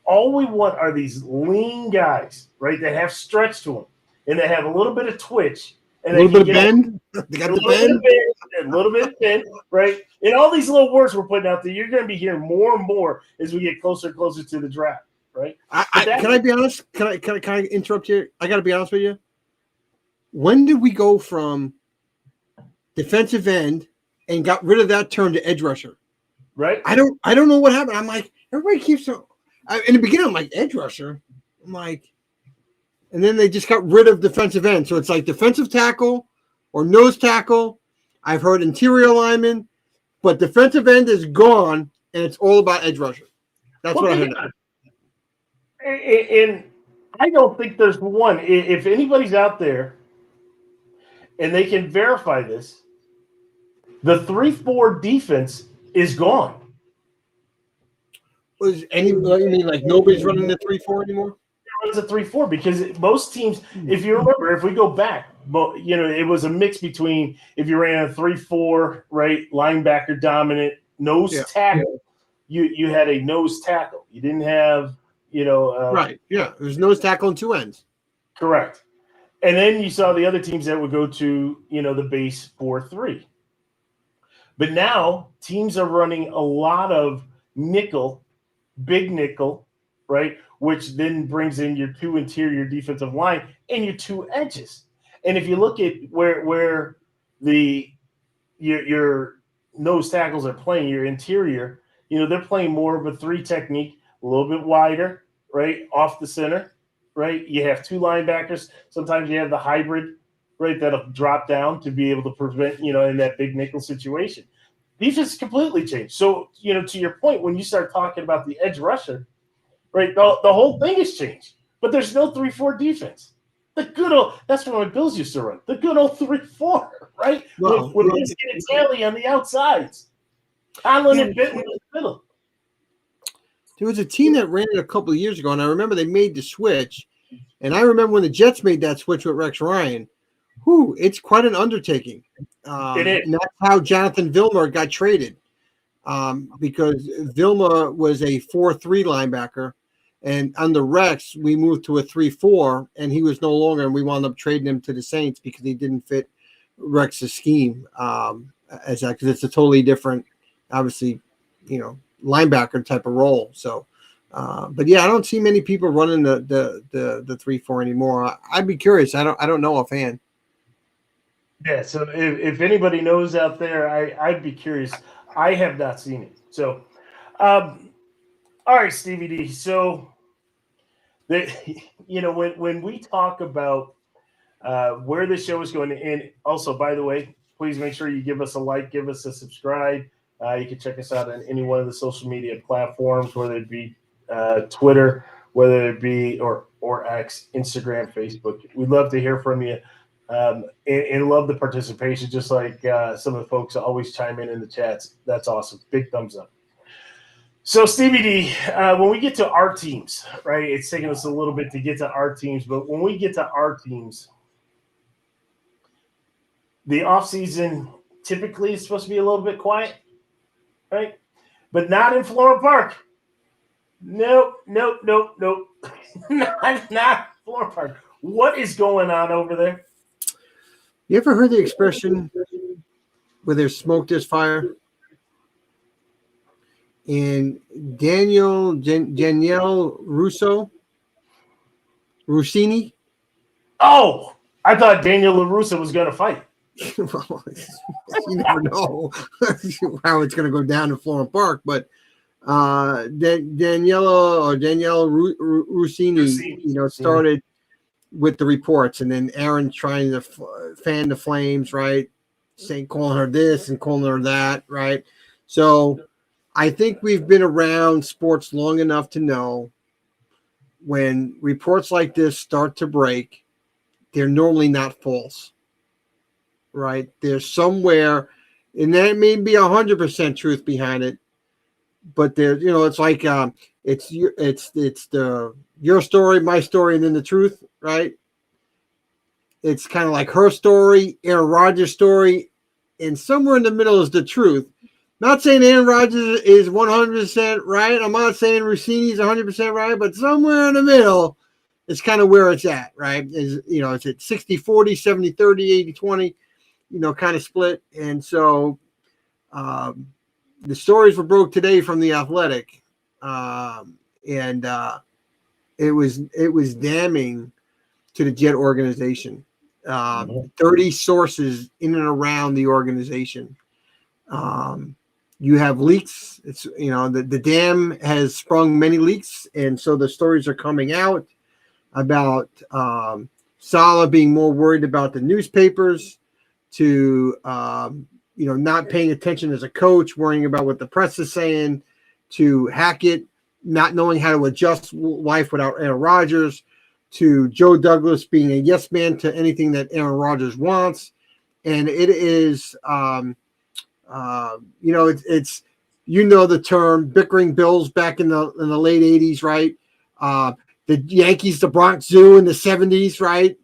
All we want are these lean guys, right, that have stretch to them and that have a little bit of twitch. And a little bit of bend. They got the bend. A little bit of bend, right? And all these little words we're putting out there, you're going to be hearing more and more as we get closer and closer to the draft, right? Can I be honest? Can I interrupt you? I got to be honest with you. When did we go from defensive end and got rid of that term to edge rusher? Right. I don't know what happened. I'm like, everybody keeps in the beginning, I'm like, edge rusher. I'm like, and then they just got rid of defensive end. So it's like defensive tackle or nose tackle. I've heard interior lineman, but defensive end is gone and it's all about edge rusher. That's what I heard now. And I don't think there's one. If anybody's out there and they can verify this, the 3-4 defense is gone. Was you mean like nobody's running the 3-4 anymore? It's a 3-4 because most teams, if you remember, if we go back, it was a mix between if you ran a 3-4, right, linebacker dominant, nose tackle. You had a nose tackle. You didn't have, right. Yeah, there's nose tackle and two ends. Correct. And then you saw the other teams that would go to, the base 4-3. But now teams are running a lot of nickel, big nickel, right? Which then brings in your two interior defensive line and your two edges. And if you look at where your nose tackles are playing, your interior, they're playing more of a 3 technique, a little bit wider, right, off the center, right? You have two linebackers. Sometimes you have the hybrid, right, that'll drop down to be able to prevent, in that big nickel situation. Defense completely changed. So, to your point, when you start talking about the edge rusher, right, the whole thing has changed. But there's no 3-4 defense. The good old, that's what my Bills used to run. The good old 3-4, right? Well, with Winston and Taylor on the outsides. Conlon and Benton in the middle. there was a team that ran it a couple of years ago, and I remember they made the switch. And I remember when the Jets made that switch with Rex Ryan. It's quite an undertaking. It is. And that's how Jonathan Vilma got traded, because Vilma was a 4-3 linebacker, and under Rex we moved to a 3-4, and he was no longer, and we wound up trading him to the Saints because he didn't fit Rex's scheme as that, because it's a totally different, obviously, linebacker type of role. So, but yeah, I don't see many people running the 3-4 anymore. I'd be curious. I don't know offhand. Yeah, so if anybody knows out there, I'd be curious. I have not seen it. So, all right, Stevie D. So, when we talk about where the show is going, and also, by the way, please make sure you give us a like, give us a subscribe. You can check us out on any one of the social media platforms, whether it be Twitter, whether it be or X, Instagram, Facebook. We'd love to hear from you. And love the participation, just like some of the folks always chime in the chats. That's awesome. Big thumbs up. So, Stevie D, when we get to our teams, right, it's taking us a little bit to get to our teams, but when we get to our teams, the offseason typically is supposed to be a little bit quiet, right? But not in Florham Park. Nope. not Florham Park. What is going on over there? You ever heard the expression where there's smoke, there's fire? And Danielle Rossini. Oh, I thought Daniel LaRusso was going to fight. Well, you never know how it's going to go down in Florham Park, but Danielle Rossini, started with the reports, and then Aaron trying to fan the flames, right? Calling her this and calling her that, right? So I think we've been around sports long enough to know when reports like this start to break, they're normally not false, right? There's somewhere, and that may be 100% truth behind it, but there, it's like it's your story, my story, and then the truth, right? It's kind of like her story, Aaron Rodgers' story, and somewhere in the middle is the truth. Not saying Aaron Rodgers is 100% right. I'm not saying Rossini's 100% right, but somewhere in the middle is kind of where it's at, right? It's at 60-40, 70-30, 80-20, kind of split. And so the stories were broke today from The Athletic, and it was damning to the Jet organization. 30 sources in and around the organization. You have leaks. It's the dam has sprung many leaks, and so the stories are coming out about Saleh being more worried about the newspapers, to not paying attention as a coach, worrying about what the press is saying, to Hackett not knowing how to adjust life without Aaron Rodgers, to Joe Douglas being a yes man to anything that Aaron Rodgers wants. And it is, it's the term bickering Bills back in the late 80s, right? The Yankees, the Bronx Zoo in the 70s, right?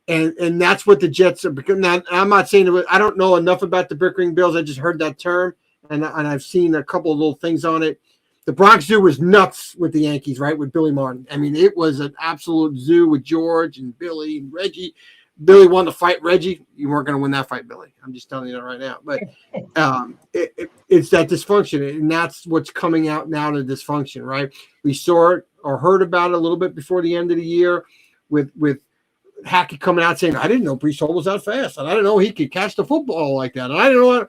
And that's what the Jets are. Now, I'm not saying I don't know enough about the bickering Bills. I just heard that term, and I've seen a couple of little things on it. The Bronx Zoo was nuts with the Yankees, right? With Billy Martin. I mean, it was an absolute zoo with George and Billy and Reggie. Billy wanted to fight Reggie. You weren't going to win that fight, Billy. I'm just telling you that right now. But it's that dysfunction, and that's what's coming out now, the dysfunction, right? We saw it or heard about it a little bit before the end of the year with Hackett coming out saying, I didn't know Breece Hall was that fast, and I didn't know he could catch the football like that. And I didn't know,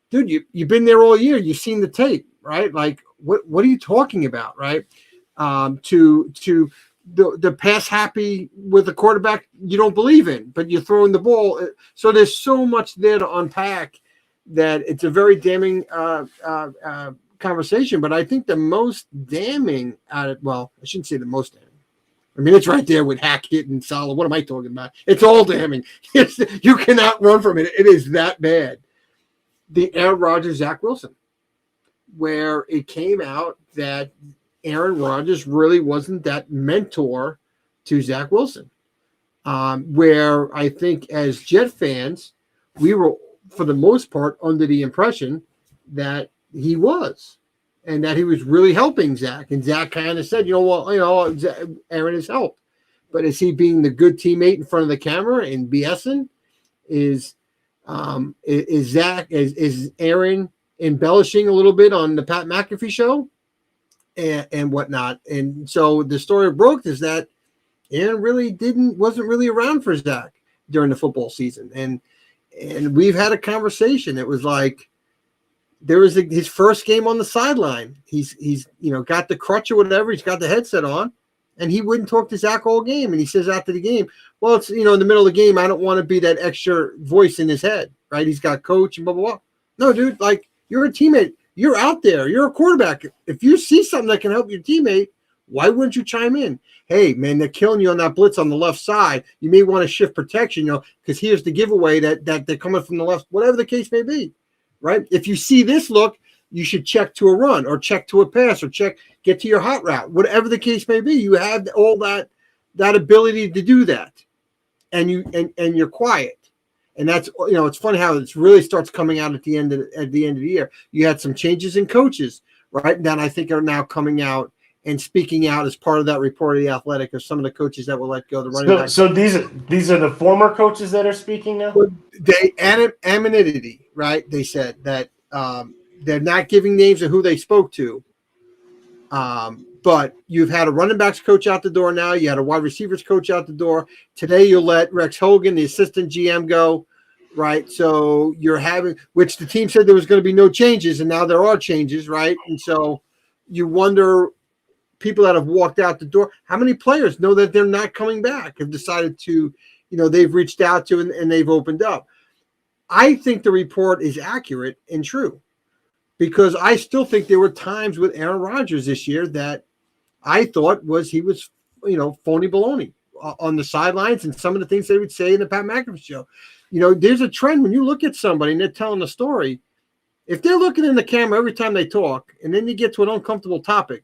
dude, you've been there all year. You've seen the tape, right? Like, what are you talking about, right? To the pass happy with a quarterback you don't believe in, but you're throwing the ball. So there's so much there to unpack that it's a very damning conversation. But I think the most damning well, I shouldn't say the most damning. I mean, it's right there with Hackett and Salah. What am I talking about? It's all damning. You cannot run from it. It is that bad. The Aaron Rodgers, Zach Wilson, where it came out that Aaron Rodgers really wasn't that mentor to Zach Wilson. Where I think as Jet fans, we were, for the most part, under the impression that he was, and that he was really helping Zach. And Zach kind of said, Aaron has helped. But is he being the good teammate in front of the camera and BSing? Is Aaron embellishing a little bit on the Pat McAfee show and whatnot? And so the story broke is that Aaron really wasn't really around for Zach during the football season. And we've had a conversation. It was like there was his first game on the sideline. He's got the crutch or whatever. He's got the headset on, and he wouldn't talk to Zach all game. And he says after the game, well, it's, in the middle of the game, I don't want to be that extra voice in his head, right? He's got coach and blah, blah, blah. No, dude, like, you're a teammate. You're out there. You're a quarterback. If you see something that can help your teammate, why wouldn't you chime in? Hey, man, they're killing you on that blitz on the left side. You may want to shift protection, because here's the giveaway that they're coming from the left, whatever the case may be, right? If you see this look, you should check to a run or check to a pass or get to your hot route, whatever the case may be. You have all that ability to do that, and you're quiet. And that's, it's funny how it really starts coming out at the end of the year. You had some changes in coaches, right? That I think are now coming out and speaking out as part of that report of The Athletic of some of the coaches that will let go. The running back. So these are the former coaches that are speaking now? They anonymity, right? They said that they're not giving names of who they spoke to. But you've had a running backs coach out the door now. You had a wide receivers coach out the door. Today you'll let Rex Hogan, the assistant GM, go, right? So you're having, which the team said there was going to be no changes, and now there are changes, right? And so you wonder, people that have walked out the door, how many players know that they're not coming back, have decided to, they've reached out to and they've opened up. I think the report is accurate and true, because I still think there were times with Aaron Rodgers this year that I thought he was phony baloney on the sidelines, and some of the things they would say in the Pat McAfee show. There's a trend when you look at somebody and they're telling a story, if they're looking in the camera every time they talk, and then you get to an uncomfortable topic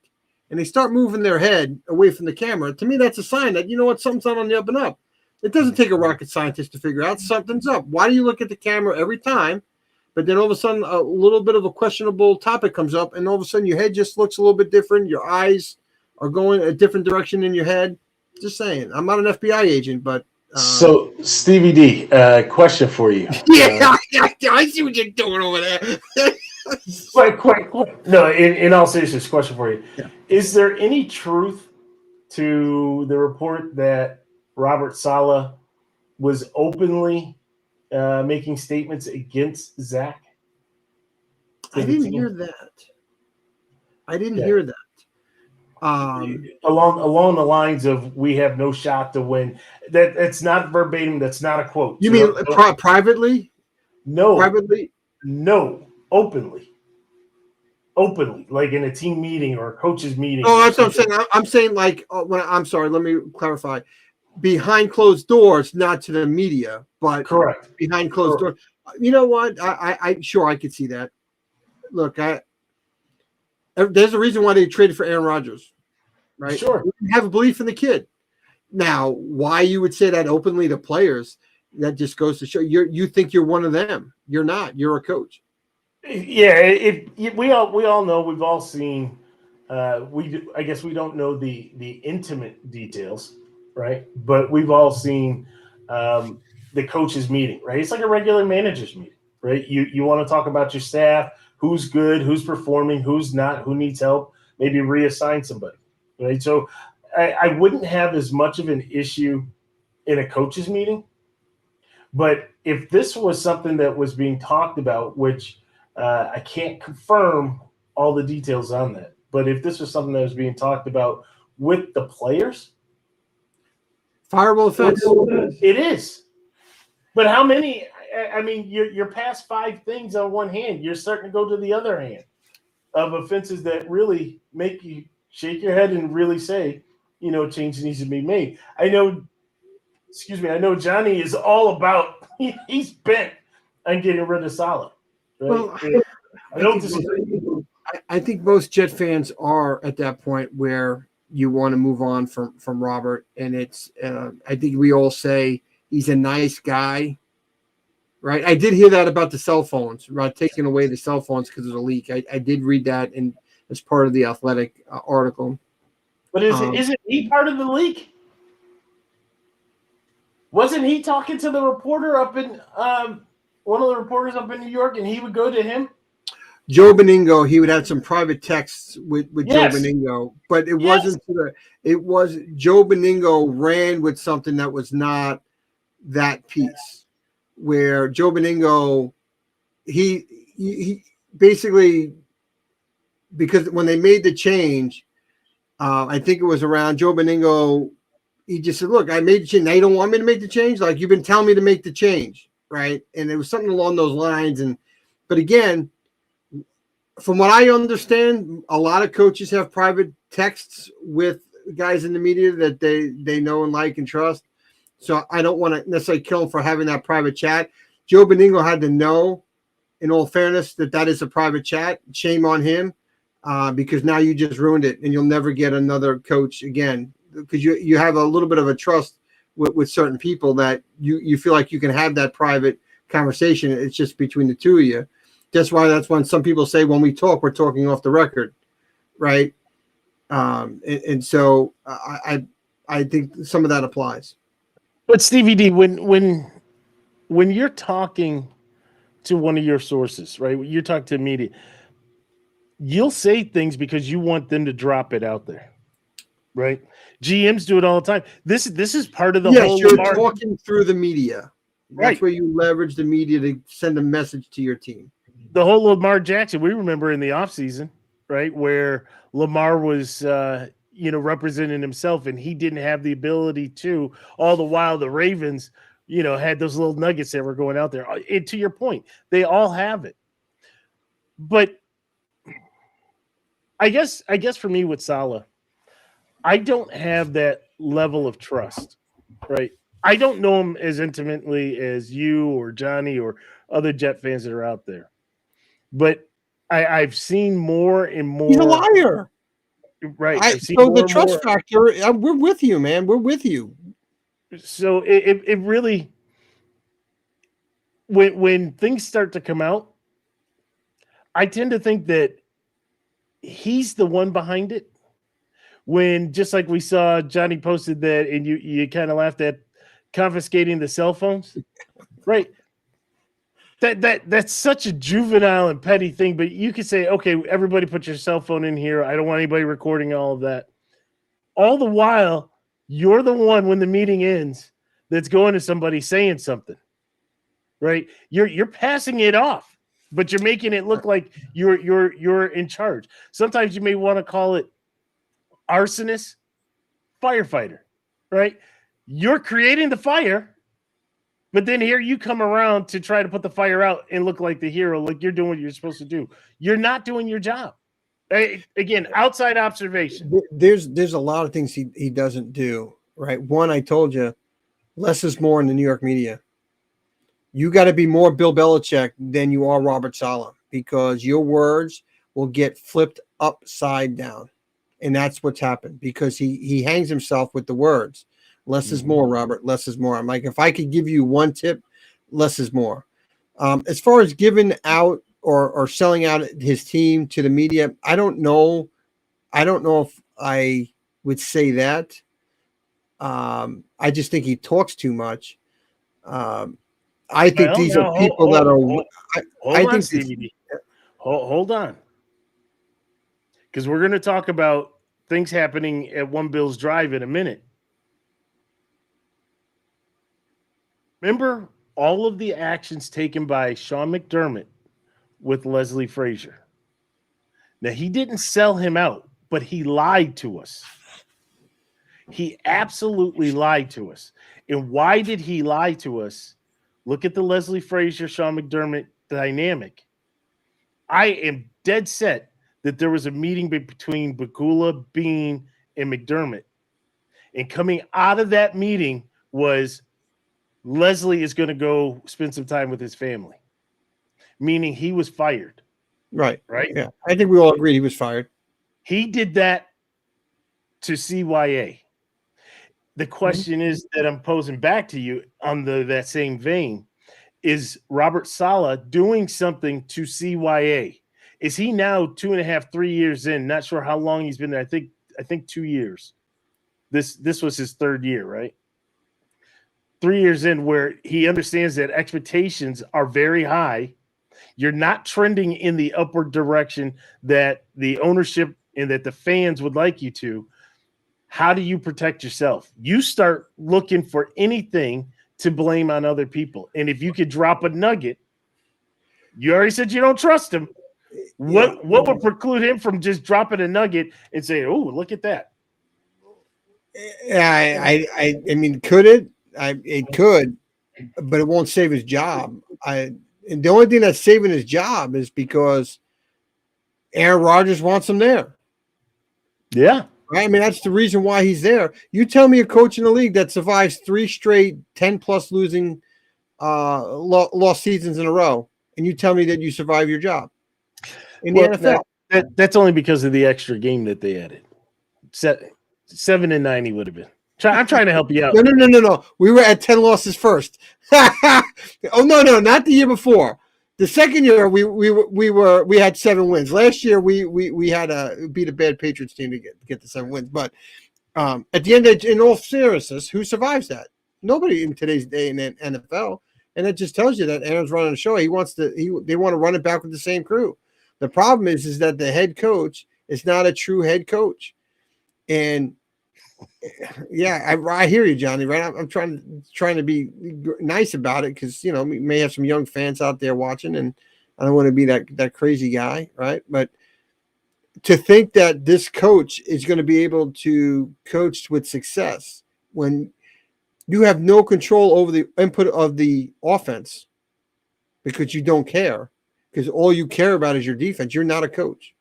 and they start moving their head away from the camera, to me, that's a sign that, something's not on the up and up. It doesn't take a rocket scientist to figure out something's up. Why do you look at the camera every time? But then all of a sudden, a little bit of a questionable topic comes up, and all of a sudden your head just looks a little bit different. Your eyes are going a different direction in your head. Just saying. I'm not an FBI agent, but so Stevie D, question for you. Yeah, I see what you're doing over there. Quick. No, in all seriousness, question for you. Yeah. Is there any truth to the report that Robert Saleh was openly making statements against Zach? I didn't hear that. Hear that. Along the lines of, we have no shot to win. That's not verbatim. That's not a quote. You mean privately? No. Privately? No. Openly, like in a team meeting or a coach's meeting. Oh, that's what I'm saying. I'm saying, like, I'm sorry. Let me clarify. Behind closed doors, not to the media, but correct. Behind closed doors. You know what? I sure I could see that. Look, there's a reason why they traded for Aaron Rodgers, right? Sure. You have a belief in the kid. Now, why you would say that openly to players, that just goes to show you think you're one of them. You're not. You're a coach. Yeah, we all know, we've all seen. I guess we don't know the intimate details, right? But we've all seen the coaches meeting, right? It's like a regular managers meeting, right? You want to talk about your staff, who's good, who's performing, who's not, who needs help, maybe reassign somebody, right? So I wouldn't have as much of an issue in a coaches meeting, but if this was something that was being talked about, which I can't confirm all the details on that, but if this was something that was being talked about with the players, Fireable offense. It is. But how many? I mean, you're past 5 things on one hand. You're starting to go to the other hand of offenses that really make you shake your head and really say, change needs to be made. I know Johnny is all about, he's bent on getting rid of Salah. Right? Well, I don't disagree. I think most Jet fans are at that point where you want to move on from Robert, and it's. I think we all say he's a nice guy, right? I did hear that about the cell phones, about taking away the cell phones because of the leak. I did read that as part of the Athletic article. But isn't he part of the leak? Wasn't he talking to the reporter up in one of the reporters up in New York, and he would go to him? Joe Beningo, he would have some private texts with Yes. Joe Beningo, but it wasn't it was Joe Beningo ran with something that was not that piece, where Joe Beningo, he basically, because when they made the change, I think it was around Joe Beningo, he just said, look, I made the change. Now you don't want me to make the change? Like, you've been telling me to make the change, right? And it was something along those lines. But again, from what I understand, a lot of coaches have private texts with guys in the media that they know and like and trust. So I don't want to necessarily kill him for having that private chat. Joe Beningo had to know, in all fairness, that is a private chat. Shame on him, because now you just ruined it, and you'll never get another coach again, because you have a little bit of a trust with certain people that you feel like you can have that private conversation. It's just between the two of you. That's when some people say when we talk, we're talking off the record, right? And so I think some of that applies. But Stevie D, when you're talking to one of your sources, right? You're talking to media, you'll say things because you want them to drop it out there, right? GMs do it all the time. This is part of the whole. Yes, you're talking through the media. That's right. where you leverage the media to send a message to your team. The whole Lamar Jackson, we remember in the offseason, right, where Lamar was representing himself, and he didn't have the ability to, all the while the Ravens, had those little nuggets that were going out there. And to your point, they all have it. But I guess for me with Salah, I don't have that level of trust, right? I don't know him as intimately as you or Johnny or other Jet fans that are out there. But I've seen more and more. He's a liar. Right. So the trust factor, we're with you, man. We're with you. So it really, when things start to come out, I tend to think that he's the one behind it. When, just like we saw, Johnny posted that, and you kind of laughed at confiscating the cell phones, right? That's such a juvenile and petty thing, but you could say, okay, everybody put your cell phone in here. I don't want anybody recording all of that. All the while, you're the one, when the meeting ends, that's going to somebody saying something, right? You're passing it off, but you're making it look like you're in charge. Sometimes you may want to call it arsonist, firefighter, right? You're creating the fire. But then here you come around to try to put the fire out and look like the hero, like you're doing what you're supposed to do. You're not doing your job. Again, outside observation. There's a lot of things he doesn't do, right? One, I told you, less is more in the New York media. You got to be more Bill Belichick than you are Robert Saleh, because your words will get flipped upside down. And that's what's happened, because he hangs himself with the words. Less is more, Robert. Less is more. I'm like, if I could give you one tip, less is more. As far as giving out or selling out his team to the media, I don't know. I don't know if I would say that. I just think he talks too much. I think these are people that are. Hold on, Stevie. Hold on, because we're going to talk about things happening at One Bills Drive in a minute. Remember all of the actions taken by Sean McDermott with Leslie Frazier. Now, he didn't sell him out, but he lied to us. He absolutely lied to us. And why did he lie to us? Look at the Leslie Frazier, Sean McDermott dynamic. I am dead set that there was a meeting between Bagula, Bean, and McDermott. And coming out of that meeting was Leslie is going to go spend some time with his family, meaning he was fired. Right. Right. Yeah. I think we all agreed he was fired. He did that to CYA. The question is that I'm posing back to you on that same vein. Is Robert Saleh doing something to CYA? Is he now 2.5, 3 years in? Not sure how long he's been there. I think 2 years. This was his third year, right? 3 years in, where he understands that expectations are very high. You're not trending in the upward direction that the ownership and that the fans would like you to. How do you protect yourself? You start looking for anything to blame on other people. And if you could drop a nugget, you already said you don't trust him. What would preclude him from just dropping a nugget and saying, "Oh, look at that"? Yeah, I mean, could it? It could, but it won't save his job. And the only thing that's saving his job is because Aaron Rodgers wants him there. Yeah. Right? I mean, that's the reason why he's there. You tell me a coach in the league that survives 3 straight 10+ losing lost seasons in a row, and you tell me that you survive your job in the NFL. That's only because of the extra game that they added. 7-9 he would have been. I'm trying to help you out. No. We were at 10 losses first. Oh no, not the year before. The second year we had 7 wins. Last year we had to beat a bad Patriots team to get the 7 wins. But at the end, in all seriousness, who survives that? Nobody in today's day in the NFL. And it just tells you that Aaron's running a show. They want to run it back with the same crew. The problem is that the head coach is not a true head coach. And yeah, I hear you, Johnny. Right? I'm trying to be nice about it because we may have some young fans out there watching, and I don't want to be that crazy guy, right? But to think that this coach is going to be able to coach with success when you have no control over the input of the offense because you don't care, because all you care about is your defense. You're not a coach.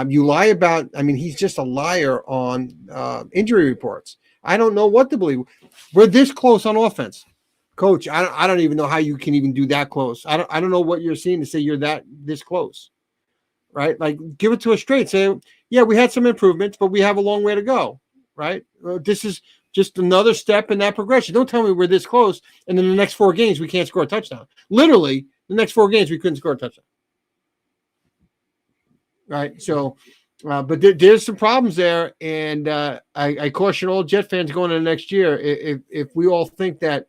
You lie about, he's just a liar on injury reports. I don't know what to believe. We're this close on offense. Coach, I don't even know how you can even do that close. I don't know what you're seeing to say you're this close. Right? Like, give it to us straight. Say, yeah, we had some improvements, but we have a long way to go. Right? This is just another step in that progression. Don't tell me we're this close, and in the next 4 games we can't score a touchdown. Literally, the next 4 games we couldn't score a touchdown. Right. So, but there's some problems there. And I caution all Jet fans going into next year. If we all think that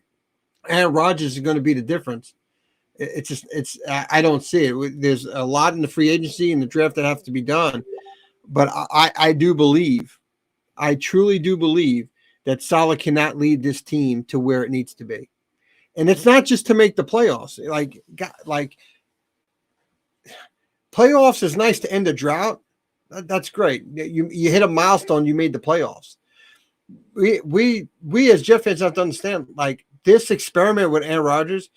Aaron Rodgers is going to be the difference, I don't see it. There's a lot in the free agency and the draft that have to be done. But I truly do believe that Saleh cannot lead this team to where it needs to be. And it's not just to make the playoffs. Like, playoffs is nice to end a drought. That's great. You hit a milestone. You made the playoffs. We as Jet fans have to understand, like, this experiment with Aaron Rodgers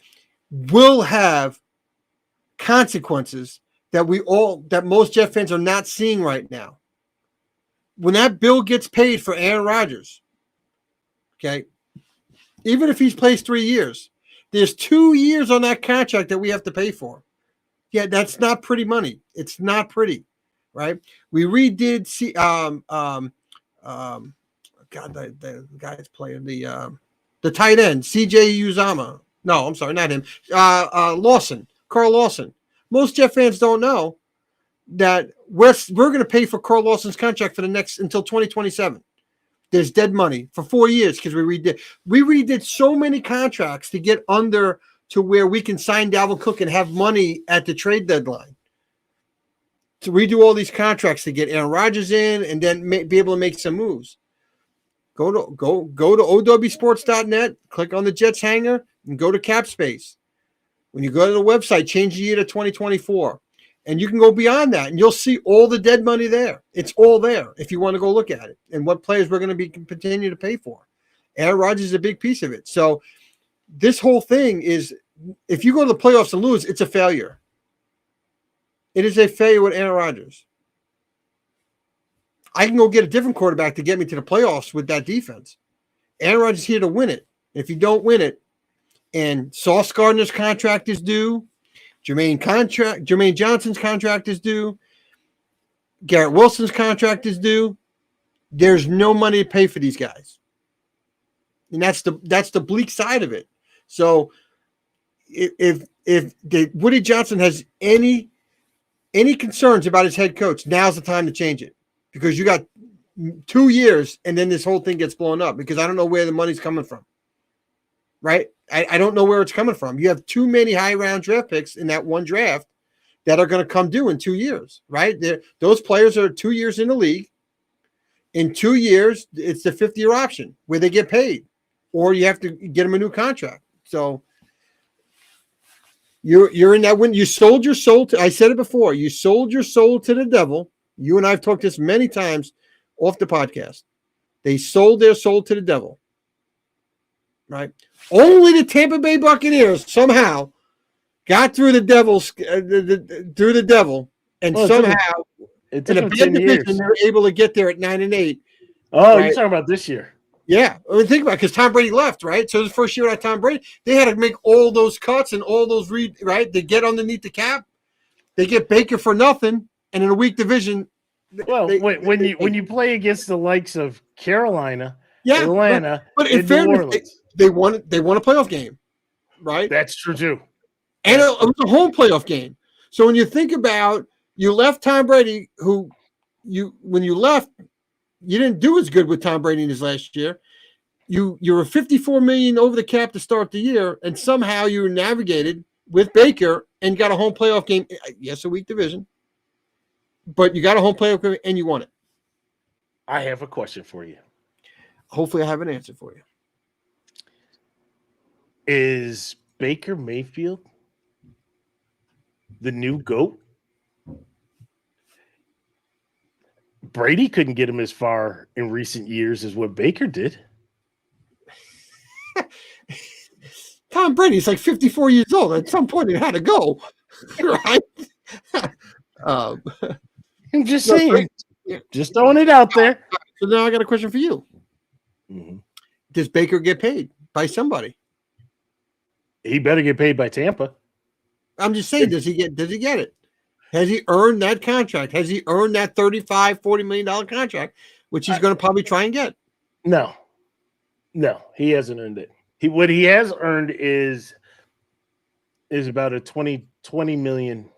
will have consequences that most Jet fans are not seeing right now. When that bill gets paid for Aaron Rodgers, okay, even if he's plays 3 years, there's 2 years on that contract that we have to pay for. Yeah, that's not pretty money. It's not pretty, right? We redid the guy's playing the tight end, CJ Uzama. No, I'm sorry, not him. Lawson, Carl Lawson. Most Jet fans don't know that we're going to pay for Carl Lawson's contract for until 2027. There's dead money for 4 years because we redid so many contracts to get under to where we can sign Dalvin Cook and have money at the trade deadline. To redo all these contracts to get Aaron Rodgers in and then be able to make some moves. Go to owsports.net, click on the Jets hanger, and go to cap space. When you go to the website, change the year to 2024. And you can go beyond that, and you'll see all the dead money there. It's all there if you want to go look at it and what players we're going to be continue to pay for. Aaron Rodgers is a big piece of it. So this whole thing is, if you go to the playoffs and lose, it's a failure. It is a failure with Aaron Rodgers. I can go get a different quarterback to get me to the playoffs with that defense. Aaron Rodgers is here to win it. If you don't win it, and Sauce Gardner's contract is due, Jermaine Johnson's contract is due, Garrett Wilson's contract is due, there's no money to pay for these guys. And that's the bleak side of it. So if Woody Johnson has any concerns about his head coach, now's the time to change it, because you got 2 years and then this whole thing gets blown up, because I don't know where the money's coming from. Right? I don't know where it's coming from. You have too many high round draft picks in that one draft that are going to come due in 2 years, right? Those players are 2 years in the league. In 2 years, it's the 5th-year option where they get paid, or you have to get them a new contract. So you're in that when you sold your soul to, I said it before, you sold your soul to the devil. You and I have talked this many times off the podcast. They sold their soul to the devil. Right? Only the Tampa Bay Buccaneers somehow got through the devil's through the devil, and somehow in a bad division they were able to get there at 9-8. Oh, right? You're talking about this year? Yeah, I mean, think about it, because Tom Brady left, right? So the first year without Tom Brady, they had to make all those cuts and all those right. They get underneath the cap, they get Baker for nothing, and in a weak division. Well, when you play against the likes of Carolina, Atlanta, but in fairness, they won a playoff game, right? That's true too. And it was a home playoff game. So when you think about, you left Tom Brady, when you left, you didn't do as good with Tom Brady in his last year. You were $54 million over the cap to start the year, and somehow you navigated with Baker and got a home playoff game. Yes, a weak division, but you got a home playoff game and you won it. I have a question for you. Hopefully I have an answer for you. Is Baker Mayfield the new GOAT? Brady couldn't get him as far in recent years as what Baker did. Tom Brady's like 54 years old. At some point, it had to go, right? I'm just saying. Just throwing it out there. So now I got a question for you. Mm-hmm. Does Baker get paid by somebody? He better get paid by Tampa. I'm just saying, does he get it? Has he earned that contract? Has he earned that $35-40 million contract, which he's going to probably try and get? No, he hasn't earned it. What he has earned is about a 20 million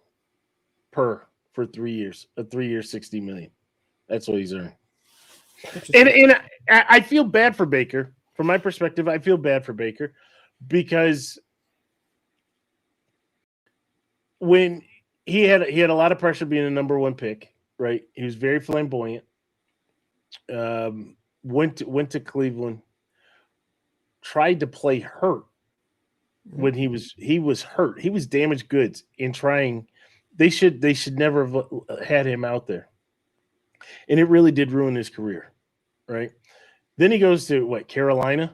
for 3 years, a 3 year, 60 million. That's what he's earned. And I feel bad for Baker. From my perspective, I feel bad for Baker because when he had a lot of pressure being a number one pick, right? He was very flamboyant. Went to Cleveland, tried to play hurt when he was hurt. He was damaged goods in trying. They should never have had him out there, and it really did ruin his career, right? Then he goes to Carolina,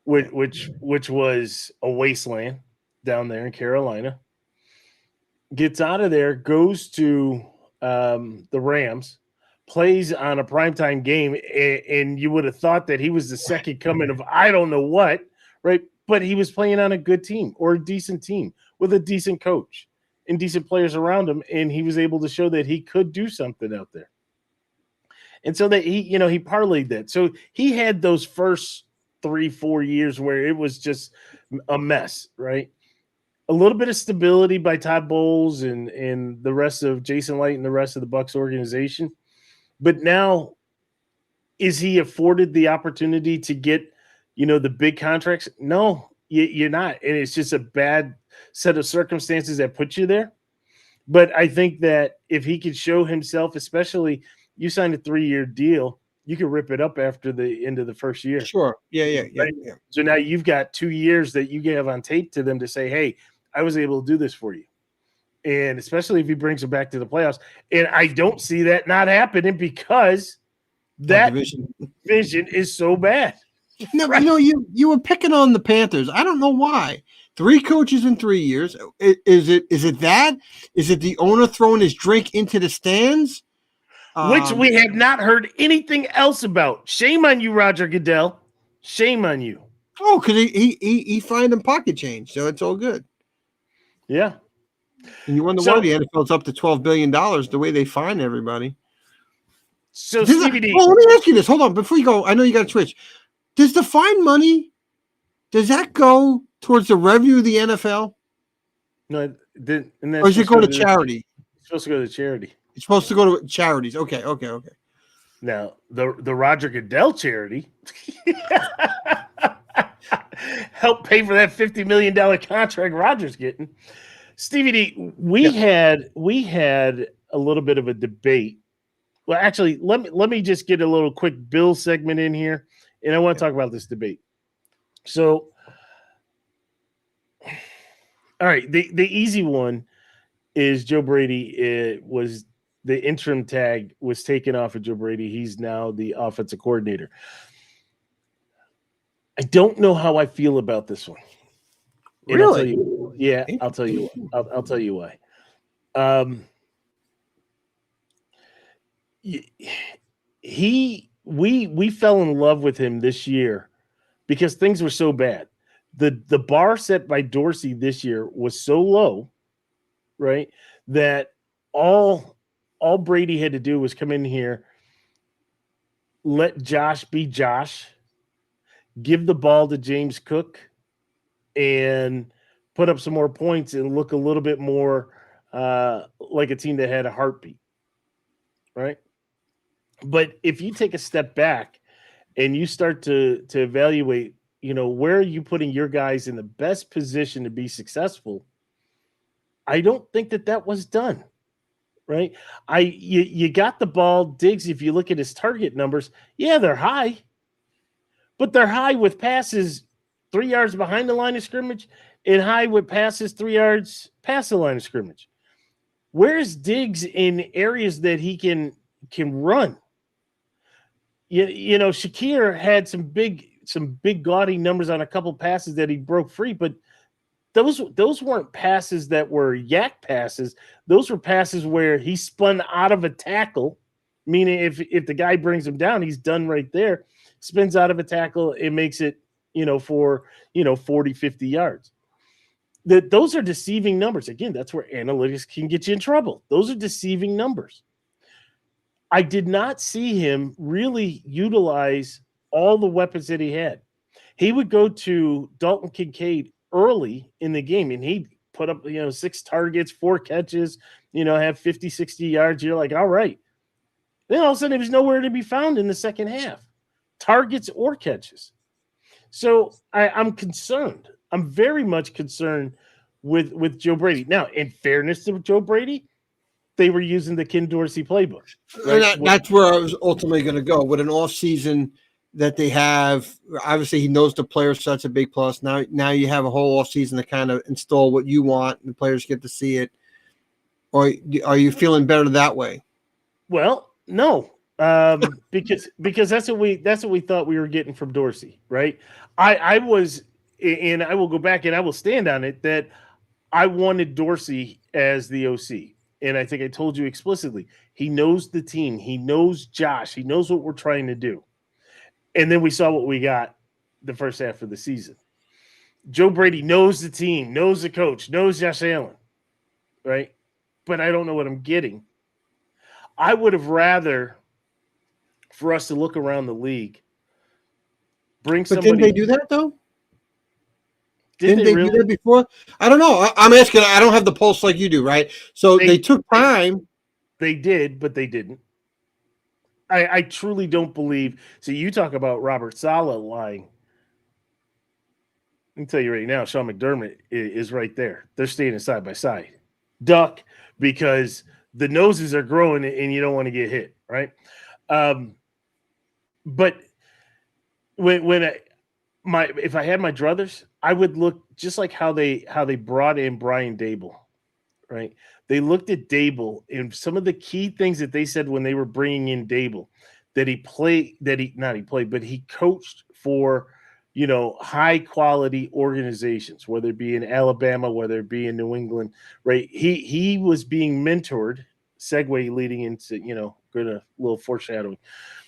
which was a wasteland down there in Carolina. Gets out of there, goes to the Rams, plays on a primetime game, and you would have thought that he was the second coming of I don't know what, right? But he was playing on a good team or a decent team with a decent coach and decent players around him, and he was able to show that he could do something out there. And so that he parlayed that. So he had those first 3-4 years where it was just a mess, right? A little bit of stability by Todd Bowles and the rest of Jason Light and the rest of the Bucs organization. But now, is he afforded the opportunity to get, the big contracts? No, you're not. And it's just a bad set of circumstances that put you there. But I think that if he could show himself, especially you signed a 3-year deal, you can rip it up after the end of the first year. Sure. Yeah. So now you've got 2 years that you have on tape to them to say, hey, I was able to do this for you. and especially if he brings them back to the playoffs. And I don't see that not happening because that division is so bad. No, right. You were picking on the Panthers. I don't know why. 3 coaches in 3 years. Is it that? Is it the owner throwing his drink into the stands? Which we have not heard anything else about. Shame on you, Roger Goodell. Shame on you. Oh, because he fined him pocket change, so it's all good. Yeah. And you wonder why the NFL's up to $12 billion the way they fine everybody. So, Stevie D. Well, let me ask you this. Hold on. Before you go, I know you got to switch. Does the fine money, does that go towards the revenue of the NFL? No, or does it go to charity? It's supposed to go to charity. It's supposed to go to charities. Okay. Now, the Roger Goodell charity helped pay for that $50 million contract Roger's getting. Stevie D, we had a little bit of a debate. Well, actually, let me just get a little quick Bill segment in here, and I want to talk about this debate. So, all right, the easy one is Joe Brady. It was the interim tag was taken off of Joe Brady. He's now the offensive coordinator. I don't know how I feel about this one. And really? I'll tell you. I'll tell you why. We fell in love with him this year because things were so bad. The bar set by Dorsey this year was so low, right? That all Brady had to do was come in here, let Josh be Josh, give the ball to James Cook, and put up some more points and look a little bit more like a team that had a heartbeat, right? But if you take a step back and you start to evaluate, where are you putting your guys in the best position to be successful? I don't think that was done, right? You got the ball. Diggs, if you look at his target numbers, yeah, they're high, but they're high with passes 3 yards behind the line of scrimmage and high with passes 3 yards past the line of scrimmage. Where's Diggs in areas that he can run? Shakir had some big gaudy numbers on a couple passes that he broke free, but those weren't passes that were yak passes. Those were passes where he spun out of a tackle, meaning if the guy brings him down, he's done right there. Spins out of a tackle, it makes it, for 40, 50 yards. Those are deceiving numbers. Again, that's where analytics can get you in trouble. Those are deceiving numbers. I did not see him really utilize all the weapons that he had. He would go to Dalton Kincaid early in the game, and he'd put up, 6 targets, 4 catches, have 50, 60 yards. You're like, all right. Then all of a sudden, he was nowhere to be found in the second half, targets or catches. So I'm concerned. I'm very much concerned with Joe Brady. Now, in fairness to Joe Brady, they were using the Ken Dorsey playbook. Right? That's where I was ultimately going to go with an off season that they have. Obviously, he knows the players, so that's a big plus. Now you have a whole off season to kind of install what you want, and the players get to see it. Or are you feeling better that way? Well, no, because that's what we thought we were getting from Dorsey, right? I was, and I will go back and I will stand on it that I wanted Dorsey as the OC. And I think I told you explicitly, he knows the team. He knows Josh. He knows what we're trying to do. And then we saw what we got the first half of the season. Joe Brady knows the team, knows the coach, knows Josh Allen, right? But I don't know what I'm getting. I would have rather for us to look around the league, bring somebody. But didn't they do that, though? Didn't they really do that before? I don't know. I'm asking. I don't have the pulse like you do, right? So they took time. They did, but they didn't. I truly don't believe. So you talk about Robert Saleh lying. I can tell you right now, Sean McDermott is right there. They're standing side by side. Duck, because the noses are growing and you don't want to get hit, right? But if I had my druthers, I would look just like how they brought in Brian Dable, right? they looked at Dable and some of the key things that they said when they were bringing in Dable, that he coached for, high quality organizations, whether it be in Alabama, whether it be in New England, right? He was being mentored, segue leading into, good a little foreshadowing,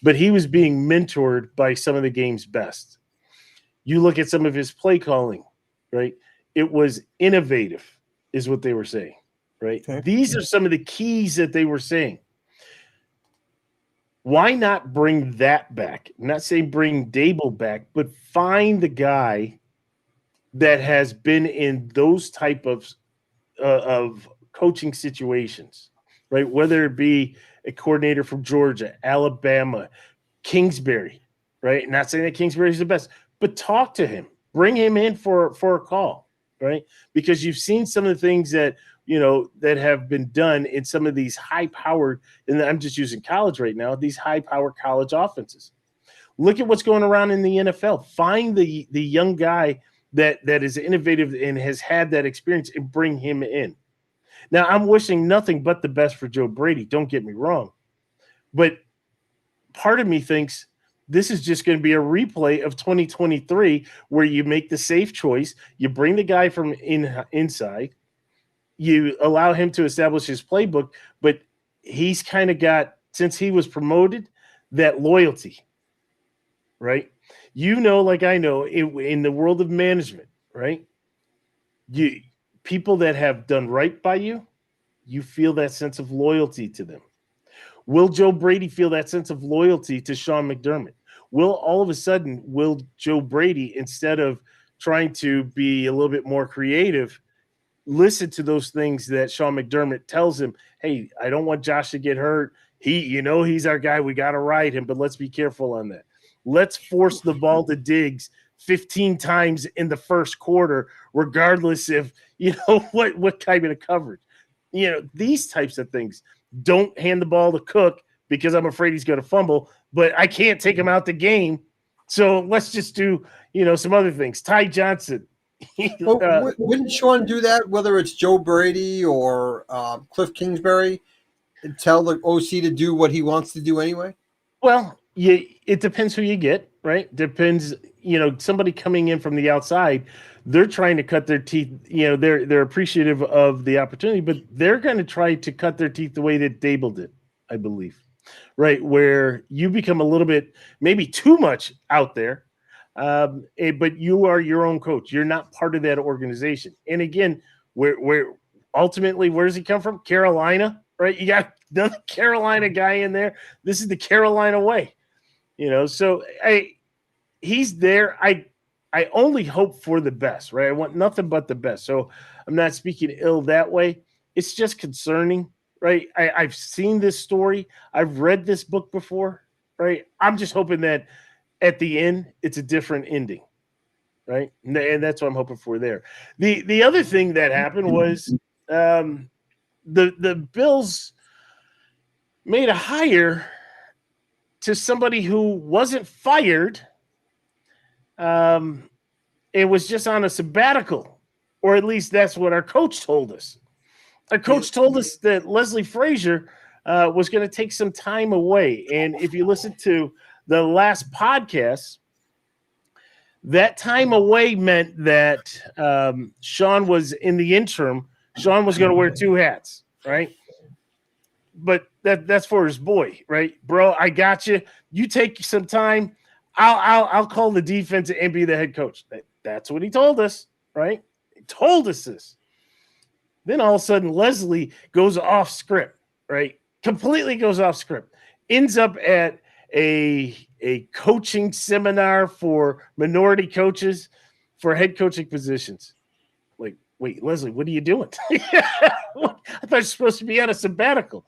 but he was being mentored by some of the game's best. You look at some of his play calling, right? It was innovative, is what they were saying, right? Okay. These are some of the keys that they were saying. Why not bring that back? I'm not saying bring Dable back, but find the guy that has been in those type of coaching situations, right? Whether it be a coordinator from Georgia, Alabama, Kingsbury, right? Not saying that Kingsbury's the best, but talk to him, bring him in for a call, right? Because you've seen some of the things that that have been done in some of these high-powered, and I'm just using college right now, these high-powered college offenses. Look at what's going around in the NFL. Find the young guy that is innovative and has had that experience and bring him in. Now, I'm wishing nothing but the best for Joe Brady. Don't get me wrong. But part of me thinks this is just going to be a replay of 2023 where you make the safe choice. You bring the guy from inside. You allow him to establish his playbook, but he's kind of got, since he was promoted, that loyalty, right? Like I know, in the world of management, right? People that have done right by you, you feel that sense of loyalty to them. Will Joe Brady feel that sense of loyalty to Sean McDermott? Will Joe Brady, instead of trying to be a little bit more creative, listen to those things that Sean McDermott tells him? Hey, I don't want Josh to get hurt. He's our guy. We got to ride him, but let's be careful on that. Let's force the ball to Diggs 15 times in the first quarter, regardless if, what kind of coverage. These types of things. Don't hand the ball to Cook because I'm afraid he's going to fumble, but I can't take him out the game. So let's just do, some other things. Ty Johnson. Wouldn't Sean do that, whether it's Joe Brady or Cliff Kingsbury, and tell the OC to do what he wants to do anyway? Well, it depends who you get, right? Depends, somebody coming in from the outside, they're trying to cut their teeth. They're appreciative of the opportunity, but they're going to try to cut their teeth the way that Dable did, I believe, right? Where you become a little bit, maybe too much out there. But you are your own coach. You're not part of that organization. And again, where ultimately, where does he come from? Carolina, right? You got another Carolina guy in there. This is the Carolina way, so he's there. I only hope for the best, right? I want nothing but the best. So I'm not speaking ill that way. It's just concerning, right? I've seen this story. I've read this book before, right? I'm just hoping that at the end, it's a different ending, right? And that's what I'm hoping for there. The other thing that happened was the Bills made a hire to somebody who wasn't fired. It was just on a sabbatical, or at least that's what our coach told us. Our coach told us that Leslie Frazier was going to take some time away. And if you listen to the last podcast, that time away meant that Sean was in the interim. Sean was going to wear two hats, right? But that's for his boy, right? Bro, I got you. You take some time. I'll call the defense and be the head coach. That's what he told us, right? He told us this. Then all of a sudden, Leslie goes off script, right? Completely goes off script. Ends up at a coaching seminar for minority coaches for head coaching positions. Like, wait, Leslie, what are you doing? I thought you're supposed to be on a sabbatical.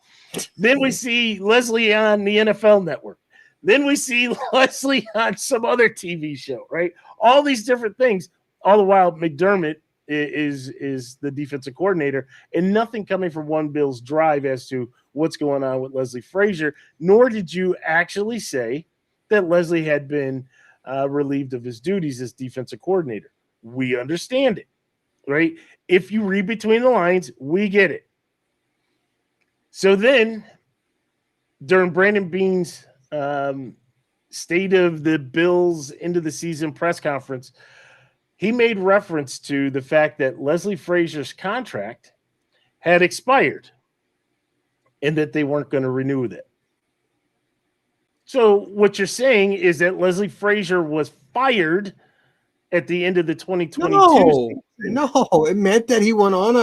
Then we see Leslie on the NFL Network. Then we see Leslie on some other TV show, right? All these different things. All the while, McDermott is the defensive coordinator, and nothing coming from One Bill's drive as to what's going on with Leslie Frazier, nor did you actually say that Leslie had been relieved of his duties as defensive coordinator. We understand it, right? If you read between the lines, we get it. So then, during Brandon Beane's State of the Bills into the season press conference, he made reference to the fact that Leslie Frazier's contract had expired and that they weren't going to renew it. So what you're saying is that Leslie Frazier was fired at the end of the 2022 season. No, it meant that he went on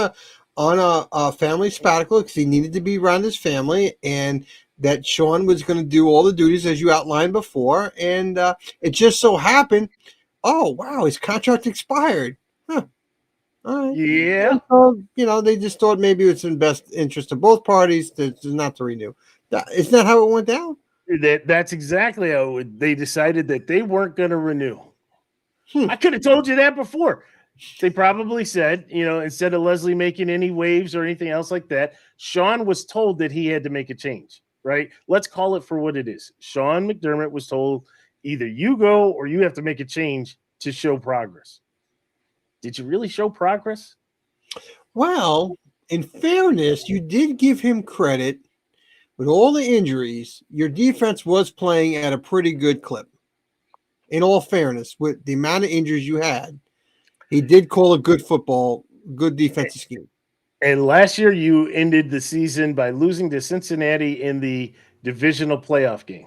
a family sabbatical because he needed to be around his family, and that Sean was going to do all the duties as you outlined before, and it just so happened. Oh wow, his contract expired. Huh. All right. Yeah. So, they just thought maybe it's in best interest of both parties to not to renew. Isn't that how it went down? That's exactly how they decided that they weren't going to renew. I could have told you that before. They probably said, instead of Leslie making any waves or anything else like that, Sean was told that he had to make a change, right? Let's call it for what it is. Sean McDermott was told either you go or you have to make a change to show progress. Did you really show progress? Well, in fairness, you did give him credit. With all the injuries, your defense was playing at a pretty good clip. In all fairness, with the amount of injuries you had, he did call a good defensive scheme. And last year, you ended the season by losing to Cincinnati in the divisional playoff game.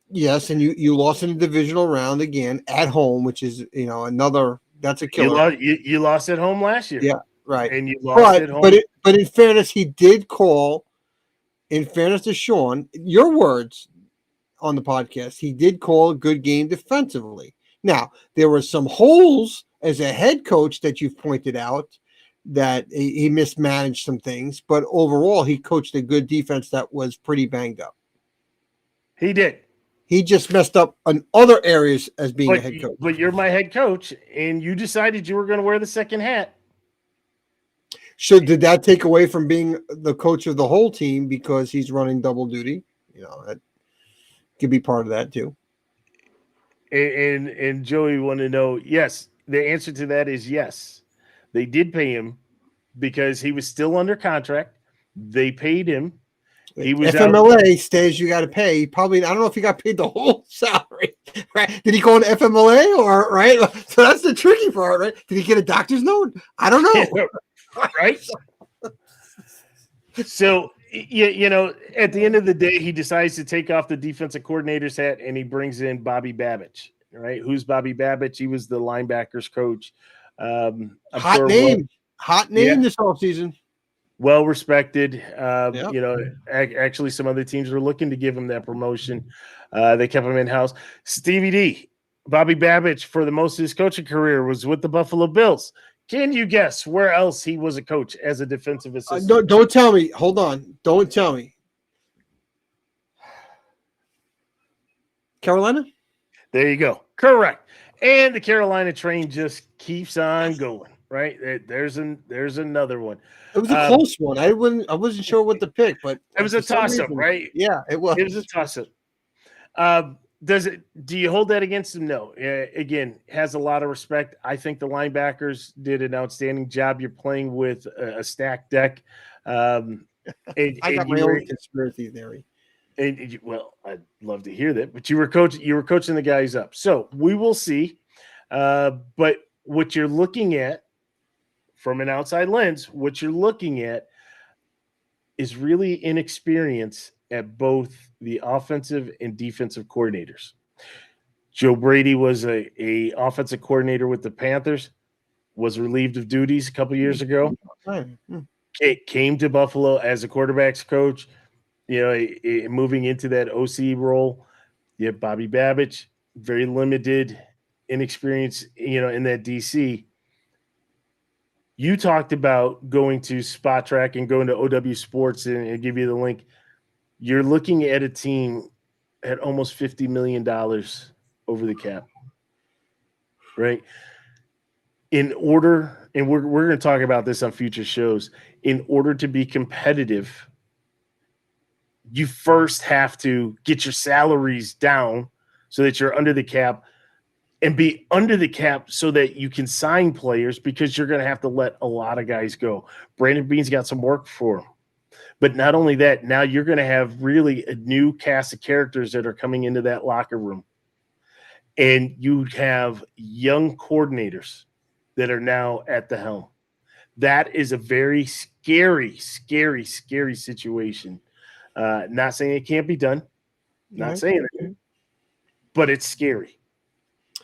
Yes, and you lost in the divisional round again at home, which is another that's a killer. You lost at home last year. Yeah, right. And you lost at home. But in fairness, he did call. In fairness to Sean, your words on the podcast, he did call a good game defensively. Now, there were some holes as a head coach that you've pointed out that he mismanaged some things, but overall, he coached a good defense that was pretty banged up. He did. He just messed up on other areas as being a head coach. But you're my head coach, and you decided you were going to wear the second hat. So did that take away from being the coach of the whole team because he's running double duty? That could be part of that too. And Joey want to know, yes, the answer to that is yes. They did pay him because he was still under contract. They paid him. He was FMLA stays you got to pay. Probably, I don't know if he got paid the whole salary. Right? Did he go on FMLA or right? So that's the tricky part, right? Did he get a doctor's note? I don't know. Right? So, at the end of the day, he decides to take off the defensive coordinator's hat and he brings in Bobby Babich, right? Who's Bobby Babich? He was the linebackers coach. Hot name this offseason. Well respected. Actually, some other teams were looking to give him that promotion. They kept him in house. Stevie D, Bobby Babich, for the most of his coaching career, was with the Buffalo Bills. Can you guess where else he was a coach as a defensive assistant? Don't tell me. Hold on. Don't tell me. Carolina? There you go. Correct. And the Carolina train just keeps on going, right? There's another one. It was a close one. I wasn't sure what to pick, but it was a toss-up, right? Yeah, it was. It was a toss-up. Do you hold that against him? No. Again, has a lot of respect. I think the linebackers did an outstanding job. You're playing with a stacked deck. I got my own conspiracy theory. Well, I'd love to hear that, but you were coaching the guys up. So we will see. But what you're looking at from an outside lens, what you're looking at is really inexperience at both the offensive and defensive coordinators. Joe Brady was a offensive coordinator with the Panthers, was relieved of duties a couple years ago. Came to Buffalo as a quarterback's coach, moving into that OC role. You have Bobby Babich, very limited inexperience, in that DC. You talked about going to Spot Track and going to OW Sports and give you the link. You're looking at a team at almost $50 million over the cap, right? In order, and we're going to talk about this on future shows, in order to be competitive, you first have to get your salaries down so that you're under the cap, and be under the cap so that you can sign players, because you're going to have to let a lot of guys go. Brandon Beane's got some work for him. But not only that, now you're going to have really a new cast of characters that are coming into that locker room. And you have young coordinators that are now at the helm. That is a very scary, scary, scary situation. Not saying it can't be done. Not saying it, but it's scary.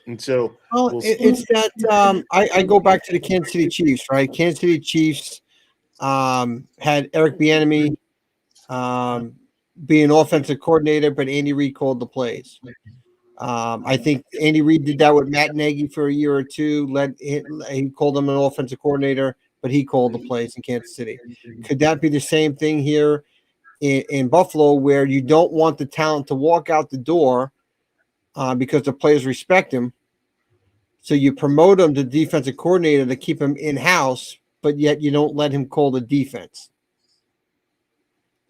And so it's that I go back to the Kansas City Chiefs, right? Kansas City Chiefs had Eric Bieniemy be an offensive coordinator, but Andy Reid called the plays. I think Andy Reid did that with Matt Nagy for a year or two. He called him an offensive coordinator, but he called the plays in Kansas City. Could that be the same thing here in Buffalo, where you don't want the talent to walk out the door because the players respect him? So you promote him to defensive coordinator to keep him in-house, but yet you don't let him call the defense.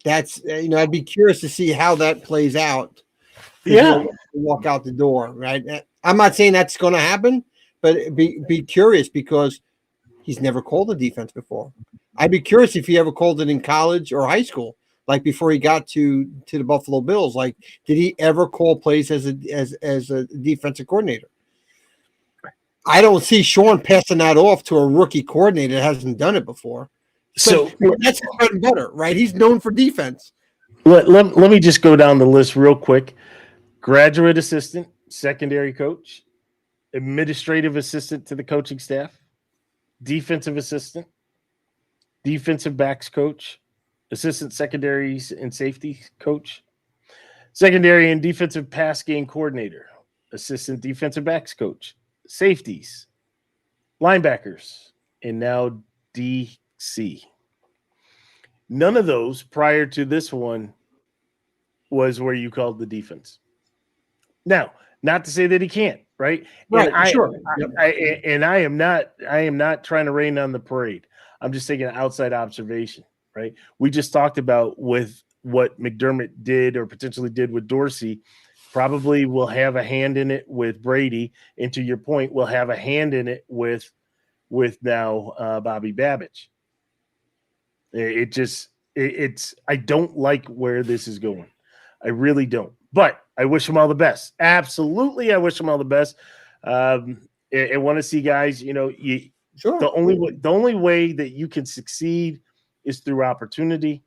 That's, I'd be curious to see how that plays out. Yeah. Walk out the door, right? I'm not saying that's going to happen, but be curious because he's never called a defense before. I'd be curious if he ever called it in college or high school, like before he got to the Buffalo Bills. Like, did he ever call plays as a defensive coordinator? I don't see Sean passing that off to a rookie coordinator that hasn't done it before. So that's his bread and butter, right? He's known for defense. Let me just go down the list real quick. Graduate assistant, secondary coach, administrative assistant to the coaching staff, defensive assistant, defensive backs coach, assistant secondaries and safety coach, secondary and defensive pass game coordinator, assistant defensive backs coach, safeties, linebackers, and now DC. None of those prior to this one was where you called the defense. Now, not to say that he can't, right? Right, sure. I am not trying to rain on the parade. I'm just taking an outside observation, right? We just talked about with what McDermott did or potentially did with Dorsey. Probably will have a hand in it with Brady, and to your point, will have a hand in it with now Bobby Babich. It's I don't like where this is going. I really don't. But I wish him all the best. Absolutely, I wish him all the best. I want to see guys. Sure. The only way that you can succeed is through opportunity.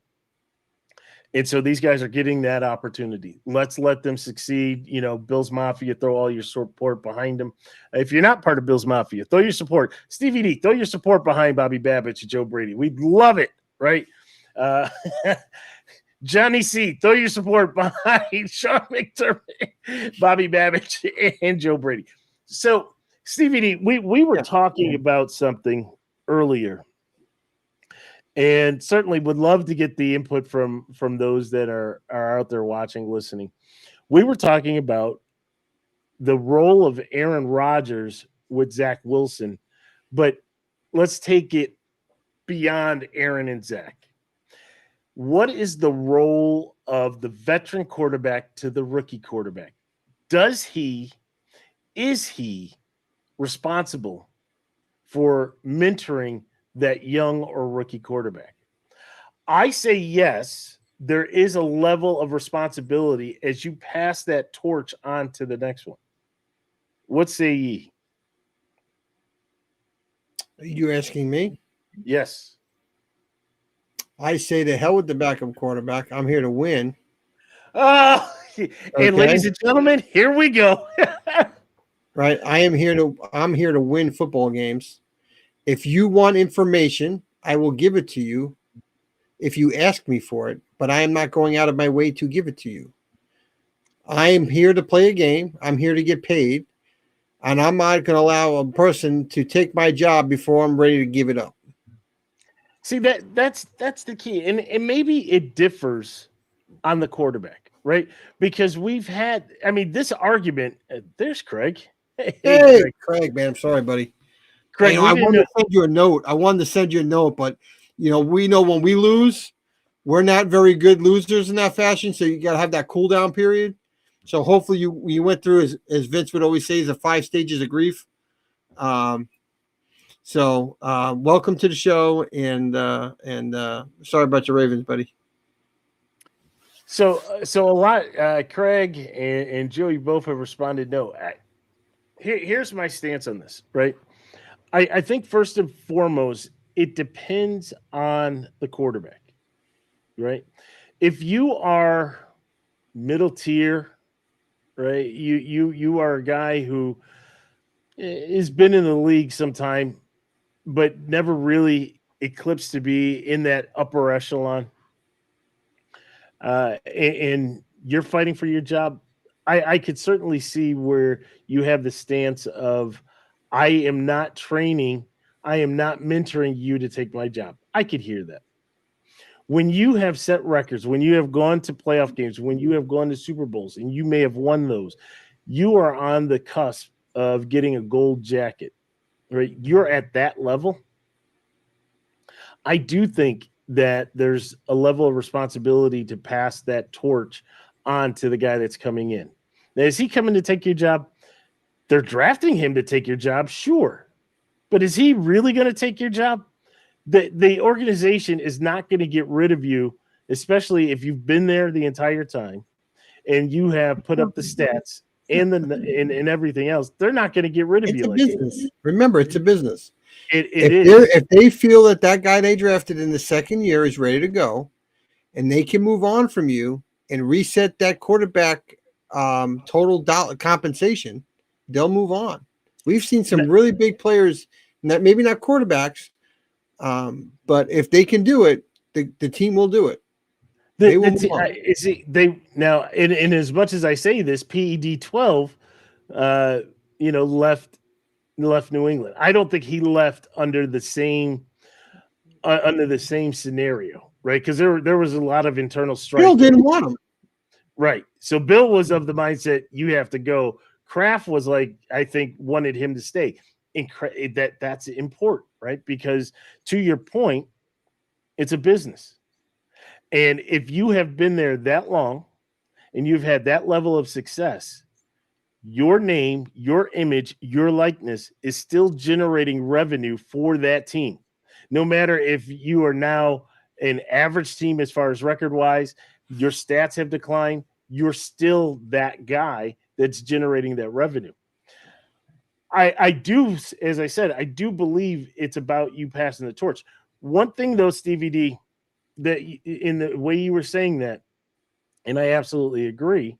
And so these guys are getting that opportunity. Let's let them succeed. Bills Mafia, throw all your support behind them. If you're not part of Bills Mafia, throw your support. Stevie D, throw your support behind Bobby Babich and Joe Brady. We'd love it, right? Johnny C, throw your support behind Sean McDermott, Bobby Babich, and Joe Brady. So, Stevie D, we were talking about something earlier, and certainly would love to get the input from those that are out there watching, listening. We were talking about the role of Aaron Rodgers with Zach Wilson, but let's take it beyond Aaron and Zach. What is the role of the veteran quarterback to the rookie quarterback? Is he responsible for mentoring that young or rookie quarterback? I say yes, there is a level of responsibility as you pass that torch on to the next one. What say ye? Are you asking me? Yes. I say to hell with the backup quarterback. I'm here to win. And ladies and gentlemen, here we go. Right. I'm here to win football games. If you want information, I will give it to you if you ask me for it, but I am not going out of my way to give it to you. I am here to play a game. I'm here to get paid, and I'm not going to allow a person to take my job before I'm ready to give it up. See, that's the key. And maybe it differs on the quarterback, right? Because we've had, this argument, there's Craig. Hey, Craig, man, I'm sorry, buddy. Craig, I wanted to send you a note. But we know when we lose, we're not very good losers in that fashion. So you got to have that cool down period. So hopefully you went through, as Vince would always say, the 5 stages of grief. So welcome to the show, and sorry about your Ravens, buddy. So a lot. Craig and Joey both have responded no. Here's my stance on this. Right. I think first and foremost, it depends on the quarterback. Right. If you are middle tier, right, you are a guy who has been in the league sometime, but never really eclipsed to be in that upper echelon, and you're fighting for your job. I could certainly see where you have the stance of, I am not training, I am not mentoring you to take my job. I could hear that. When you have set records, when you have gone to playoff games, when you have gone to Super Bowls, and you may have won those, you are on the cusp of getting a gold jacket, right? You're at that level. I do think that there's a level of responsibility to pass that torch on to the guy that's coming in. Now, is he coming to take your job? They're drafting him to take your job, sure. But is he really going to take your job? The organization is not going to get rid of you, especially if you've been there the entire time and you have put up the stats and and everything else. They're not going to get rid of you. It's a business. Remember, it's a business. It if is. If they feel that guy they drafted in the second year is ready to go, and they can move on from you and reset that quarterback total dollar compensation, they'll move on. We've seen some really big players, maybe not quarterbacks, but if they can do it, the team will do it. They will move on. Now, in as much as I say this, PED 12, left New England. I don't think he left under the same scenario, right? Because there was a lot of internal strife. Bill didn't want him, right? So Bill was of the mindset you have to go. Kraft was like, I think, wanted him to stay. And that's important, right? Because to your point, it's a business, and if you have been there that long, and you've had that level of success, your name, your image, your likeness is still generating revenue for that team. No matter if you are now an average team as far as record-wise, your stats have declined, you're still that guy that's generating that revenue. I do, as I said, I do believe it's about you passing the torch. One thing, though, Stevie D, that in the way you were saying that, and I absolutely agree,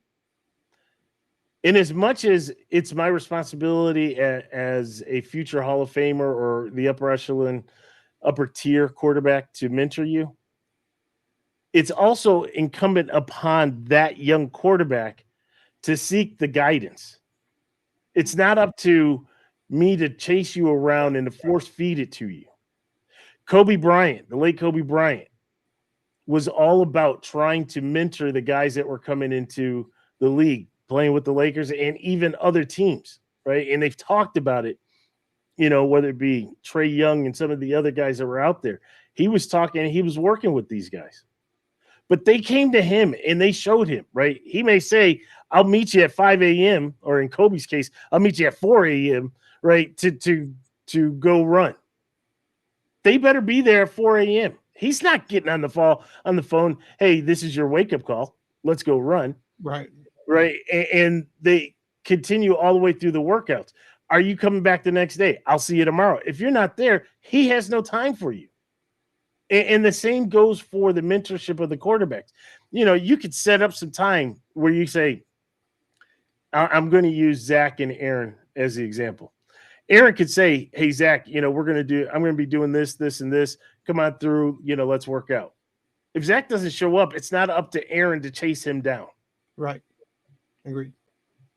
in as much as it's my responsibility as a future Hall of Famer or the upper echelon, upper tier quarterback to mentor you, it's also incumbent upon that young quarterback to seek the guidance. It's not up to me to chase you around and to force feed it to you. Kobe Bryant, the late Kobe Bryant, was all about trying to mentor the guys that were coming into the league, playing with the Lakers and even other teams, right? And they've talked about it, whether it be Trae Young and some of the other guys that were out there. He was talking, he was working with these guys. But they came to him and they showed him, right? He may say, I'll meet you at 5 a.m., or in Kobe's case, I'll meet you at 4 a.m., right, to go run. They better be there at 4 a.m. He's not getting on the phone, hey, this is your wake-up call. Let's go run. Right. Right. And they continue all the way through the workouts. Are you coming back the next day? I'll see you tomorrow. If you're not there, he has no time for you. And the same goes for the mentorship of the quarterbacks. You could set up some time where you say, I'm going to use Zach and Aaron as the example. Aaron could say, hey, Zach, I'm going to be doing this, this, and this. Come on through, let's work out. If Zach doesn't show up, it's not up to Aaron to chase him down. Right. Agreed.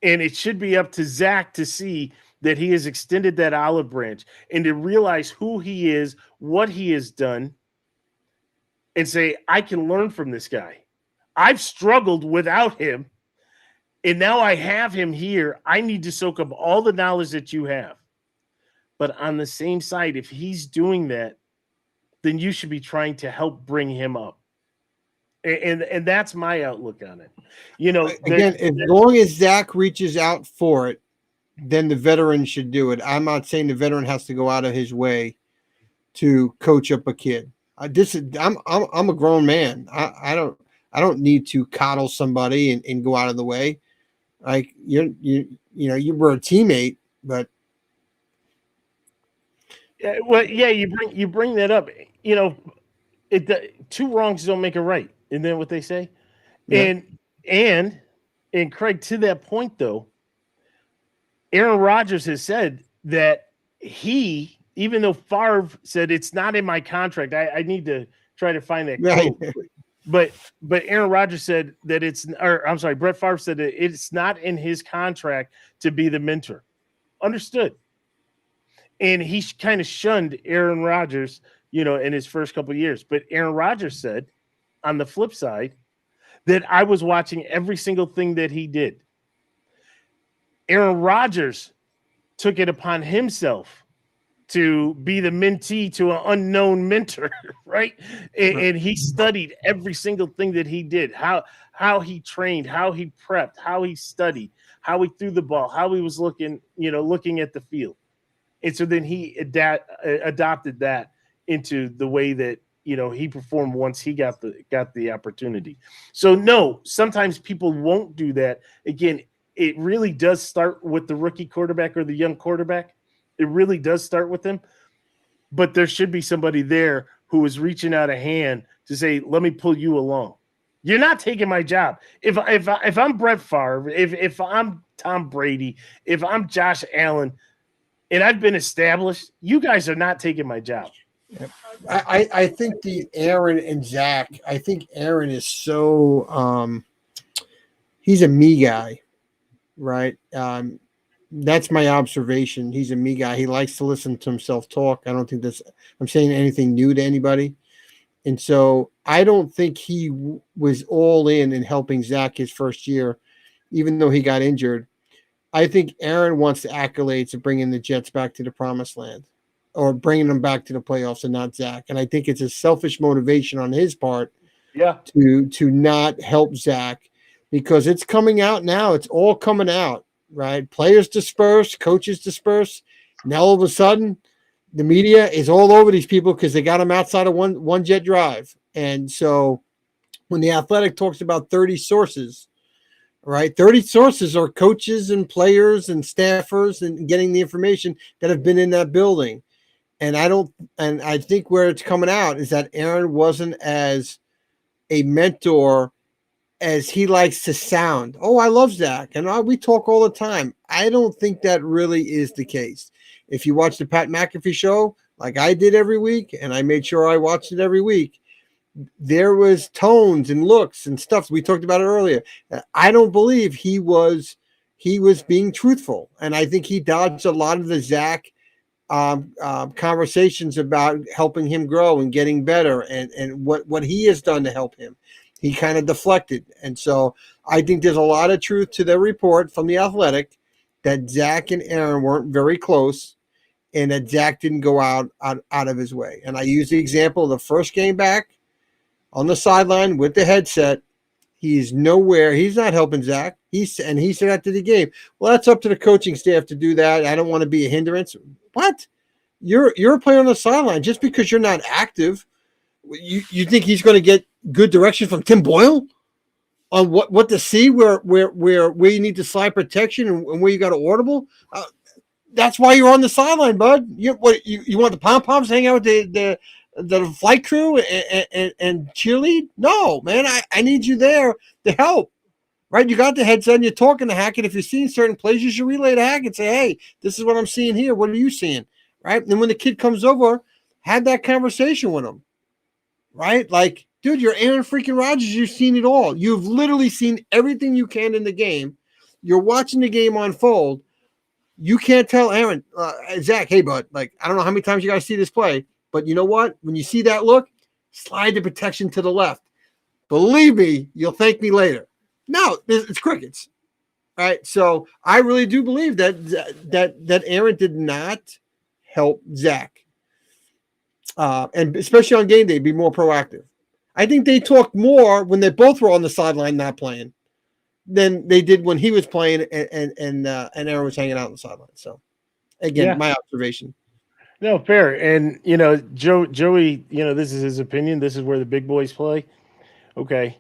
And it should be up to Zach to see that he has extended that olive branch and to realize who he is, what he has done, and say, I can learn from this guy. I've struggled without him, and now I have him here. I need to soak up all the knowledge that you have. But on the same side, if he's doing that, then you should be trying to help bring him up. And that's my outlook on it. Again, as long as Zach reaches out for it, then the veteran should do it. I'm not saying the veteran has to go out of his way to coach up a kid. I'm a grown man. I don't need to coddle somebody and go out of the way. Like you were a teammate, but Well, yeah, you bring that up. You know, two wrongs don't make a right, isn't that what they say? yeah, And and and Craig, to that point though, Aaron Rodgers has said that even though Favre said it's not in my contract, I need to try to find that right. quote. But Aaron Rodgers said that I'm sorry, Brett Favre said that it's not in his contract to be the mentor. Understood. And he kind of shunned Aaron Rodgers, in his first couple of years. But Aaron Rodgers said, on the flip side, that I was watching every single thing that he did. Aaron Rodgers took it upon himself to be the mentee to an unknown mentor, right? And he studied every single thing that he did, how he trained, how he prepped, how he studied, how he threw the ball, how he was looking at the field. And so then he adopted that into the way that he performed once he got the opportunity. So no, sometimes people won't do that. Again, it really does start with the rookie quarterback or the young quarterback. It really does start with them. But there should be somebody there who is reaching out a hand to say, "Let me pull you along. You're not taking my job. If I'm Brett Favre, if I'm Tom Brady, if I'm Josh Allen, and I've been established, you guys are not taking my job." I think the Aaron and Zach. I think Aaron is so he's a me guy, right? That's my observation. He's a me guy. He likes to listen to himself talk. I don't think I'm saying anything new to anybody. And so I don't think he was all in helping Zach his first year, even though he got injured. I think Aaron wants the accolades of bringing the Jets back to the promised land or bringing them back to the playoffs and not Zach. And I think it's a selfish motivation on his part to not help Zach because it's coming out now. It's all coming out. Right, players disperse, coaches disperse. Now all of a sudden, the media is all over these people because they got them outside of one jet drive. And so, when the Athletic talks about 30 sources, right, 30 sources are coaches and players and staffers and getting the information that have been in that building. And I think where it's coming out is that Aaron wasn't as a mentor as he likes to sound. Oh, I love Zach. And we talk all the time. I don't think that really is the case. If you watch the Pat McAfee show, like I did every week, and I made sure I watched it every week, there was tones and looks and stuff. We talked about it earlier. I don't believe he was being truthful. And I think he dodged a lot of the Zach conversations about helping him grow and getting better and what he has done to help him. He kind of deflected. And so I think there's a lot of truth to the report from the Athletic that Zach and Aaron weren't very close and that Zach didn't go out of his way. And I use the example of the first game back on the sideline with the headset. He's nowhere. He's not helping Zach. He said after the game, well, that's up to the coaching staff to do that. I don't want to be a hindrance. What? You're a player on the sideline. Just because you're not active, you think he's going to get good direction from Tim Boyle on what to see, where you need to slide protection and where you got to audible? That's why you're on the sideline, bud. You want the pom-poms hang out with the flight crew and cheerlead? No, man, I need you there to help. Right? You got the headset and you're talking to Hackett. If you're seeing certain plays, you should relay to Hackett. Say, hey, this is what I'm seeing here. What are you seeing? Right? And then when the kid comes over, have that conversation with him. Right? Like, dude, you're Aaron freaking Rodgers. You've seen it all. You've literally seen everything you can in the game. You're watching the game unfold. You can't tell Aaron, Zach, hey, bud, like, I don't know how many times you got to see this play, but you know what? When you see that look, slide the protection to the left. Believe me, you'll thank me later. No, it's crickets. Right? So I really do believe that Aaron did not help Zach. And especially on game day, be more proactive. I think they talked more when they both were on the sideline not playing than they did when he was playing and Aaron was hanging out on the sideline. So, again, my observation. No, fair. And, Joey, this is his opinion. This is where the big boys play. Okay.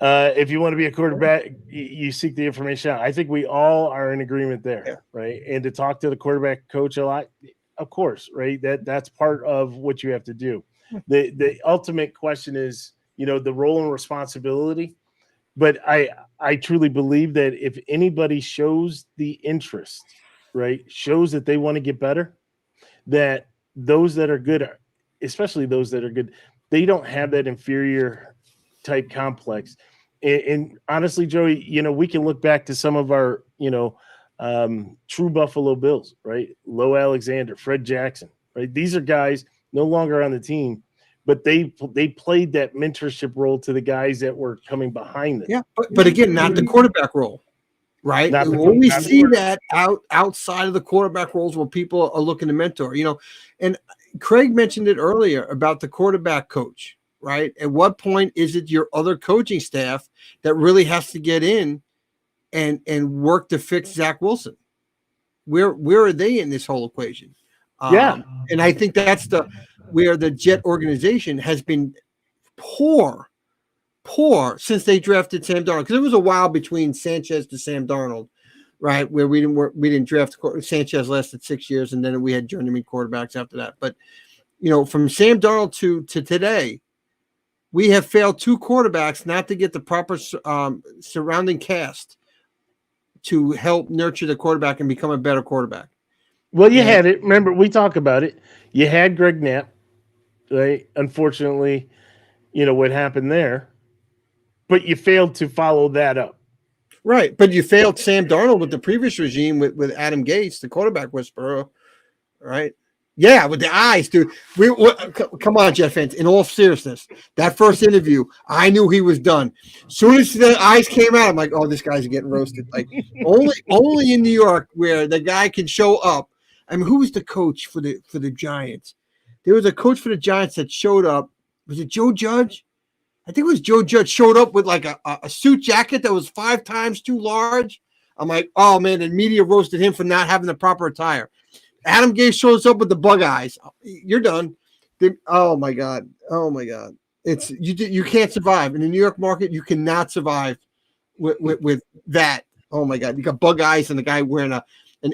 If you want to be a quarterback, you seek the information out. I think we all are in agreement there, Yeah. right? And to talk to the quarterback coach a lot, of course, right? That's part of what you have to do. The ultimate question is, the role and responsibility. But I truly believe that if anybody shows the interest, right, shows that they want to get better, that those that are good, especially those that are good, they don't have that inferior type complex. And honestly, Joey, we can look back to some of our, true Buffalo Bills, right? Low Alexander, Fred Jackson, right? These are guys no longer on the team, but they played that mentorship role to the guys that were coming behind them. Yeah, but again, not the quarterback role, right? Not the When we not the see quarterback. that outside of the quarterback roles where people are looking to mentor, and Craig mentioned it earlier about the quarterback coach, right? At what point is it your other coaching staff that really has to get in and work to fix Zach Wilson? Where are they in this whole equation? Yeah. And I think that's where the Jet organization has been poor since they drafted Sam Darnold, because it was a while between Sanchez to Sam Darnold, right? Where we didn't draft. Sanchez lasted 6 years, and then we had journeyman quarterbacks after that. But from Sam Darnold to today, we have failed two quarterbacks not to get the proper surrounding cast to help nurture the quarterback and become a better quarterback. Well, you had it. Remember, we talk about it. You had Greg Knapp, right? Unfortunately, what happened there, but you failed to follow that up. Right, but you failed Sam Darnold with the previous regime with Adam Gase, the quarterback whisperer, right? Yeah, with the eyes, dude. Come on, Jet fans. In all seriousness, that first interview, I knew he was done. As soon as the eyes came out, I'm like, oh, this guy's getting roasted. Like only in New York where the guy can show up. I mean, who was the coach for the Giants? There was a coach for the Giants that showed up. Was it Joe Judge? I think it was Joe Judge showed up with like a suit jacket that was 5 times too large. I'm like, oh man, and media roasted him for not having the proper attire. Adam Gase shows up with the bug eyes. You're done. Oh my god. It's you can't survive in the New York market. You cannot survive with that. Oh my god, you got bug eyes and the guy wearing an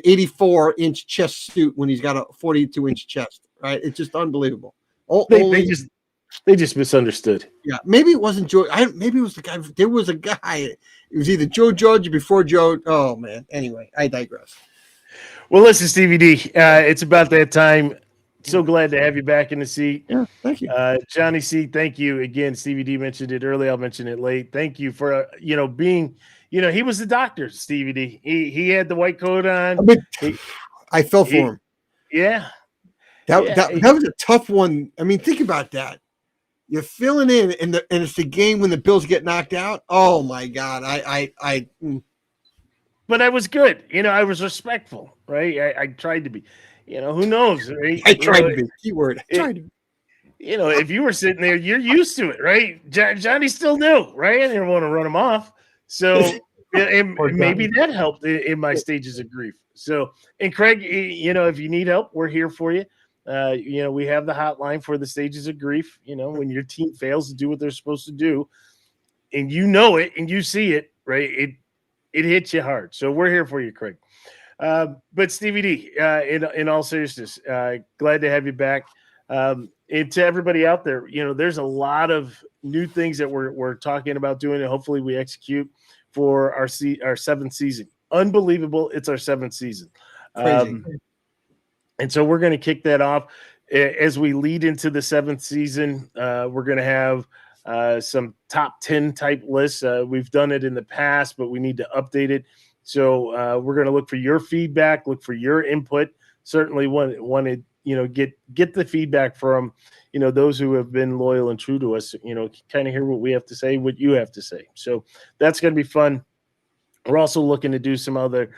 84-inch chest suit when he's got a 42-inch chest. Right? It's just unbelievable. They just misunderstood. Yeah, maybe it wasn't Joe. Maybe it was the guy. There was a guy. It was either Joe Judge or before Joe. Oh man. Anyway, I digress. Well, listen, Stevie D, it's about that time. So glad to have you back in the seat. Yeah, thank you. Johnny C, thank you again. Stevie D mentioned it early. I'll mention it late. Thank you for, being, he was the doctor, Stevie D. He had the white coat on. I fell for him. Yeah. That was a tough one. I mean, think about that. You're filling in, and it's the game when the Bills get knocked out. Oh my God. But I was good. I was respectful, right? I tried to be. Who knows? Right? I tried to be. Keyword. I tried to be. If you were sitting there, you're used to it, right? Johnny still knew, right? I didn't want to run him off. So maybe that helped in my stages of grief. So, and Craig, if you need help, we're here for you. We have the hotline for the stages of grief. When your team fails to do what they're supposed to do, and it and you see it, right? It hits you hard. So we're here for you, Craig. But Stevie D, in all seriousness, glad to have you back. And to everybody out there, there's a lot of new things that we're talking about doing, and hopefully we execute for our 7th season. Unbelievable! It's our 7th season. Crazy. And so we're going to kick that off as we lead into the 7th season. We're going to have some top 10 type lists. We've done it in the past, but we need to update it. So we're going to look for your feedback, look for your input. Certainly want to get the feedback from those who have been loyal and true to us. Kind of hear what we have to say, what you have to say. So that's going to be fun. We're also looking to do some other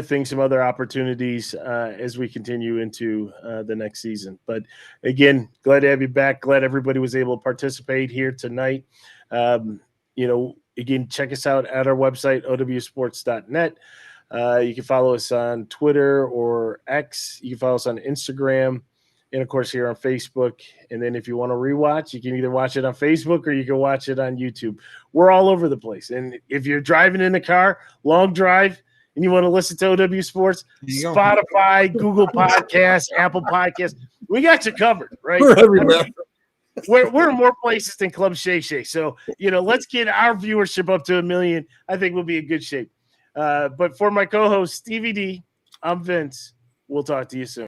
things, some other opportunities as we continue into the next season. But again, glad to have you back. Glad everybody was able to participate here tonight. Again, check us out at our website, owsports.net. You can follow us on Twitter or X. You can follow us on Instagram. and of course here on Facebook. And then if you want to rewatch, you can either watch it on Facebook or you can watch it on YouTube. We're all over the place. And if you're driving in the car, long drive, and you want to listen to OW Sports, Spotify, Google Podcasts, Apple Podcasts, we got you covered, right? We're everywhere. We're in more places than Club Shay Shay. So, let's get our viewership up to 1 million. I think we'll be in good shape. But for my co-host, Stevie D, I'm Vince. We'll talk to you soon.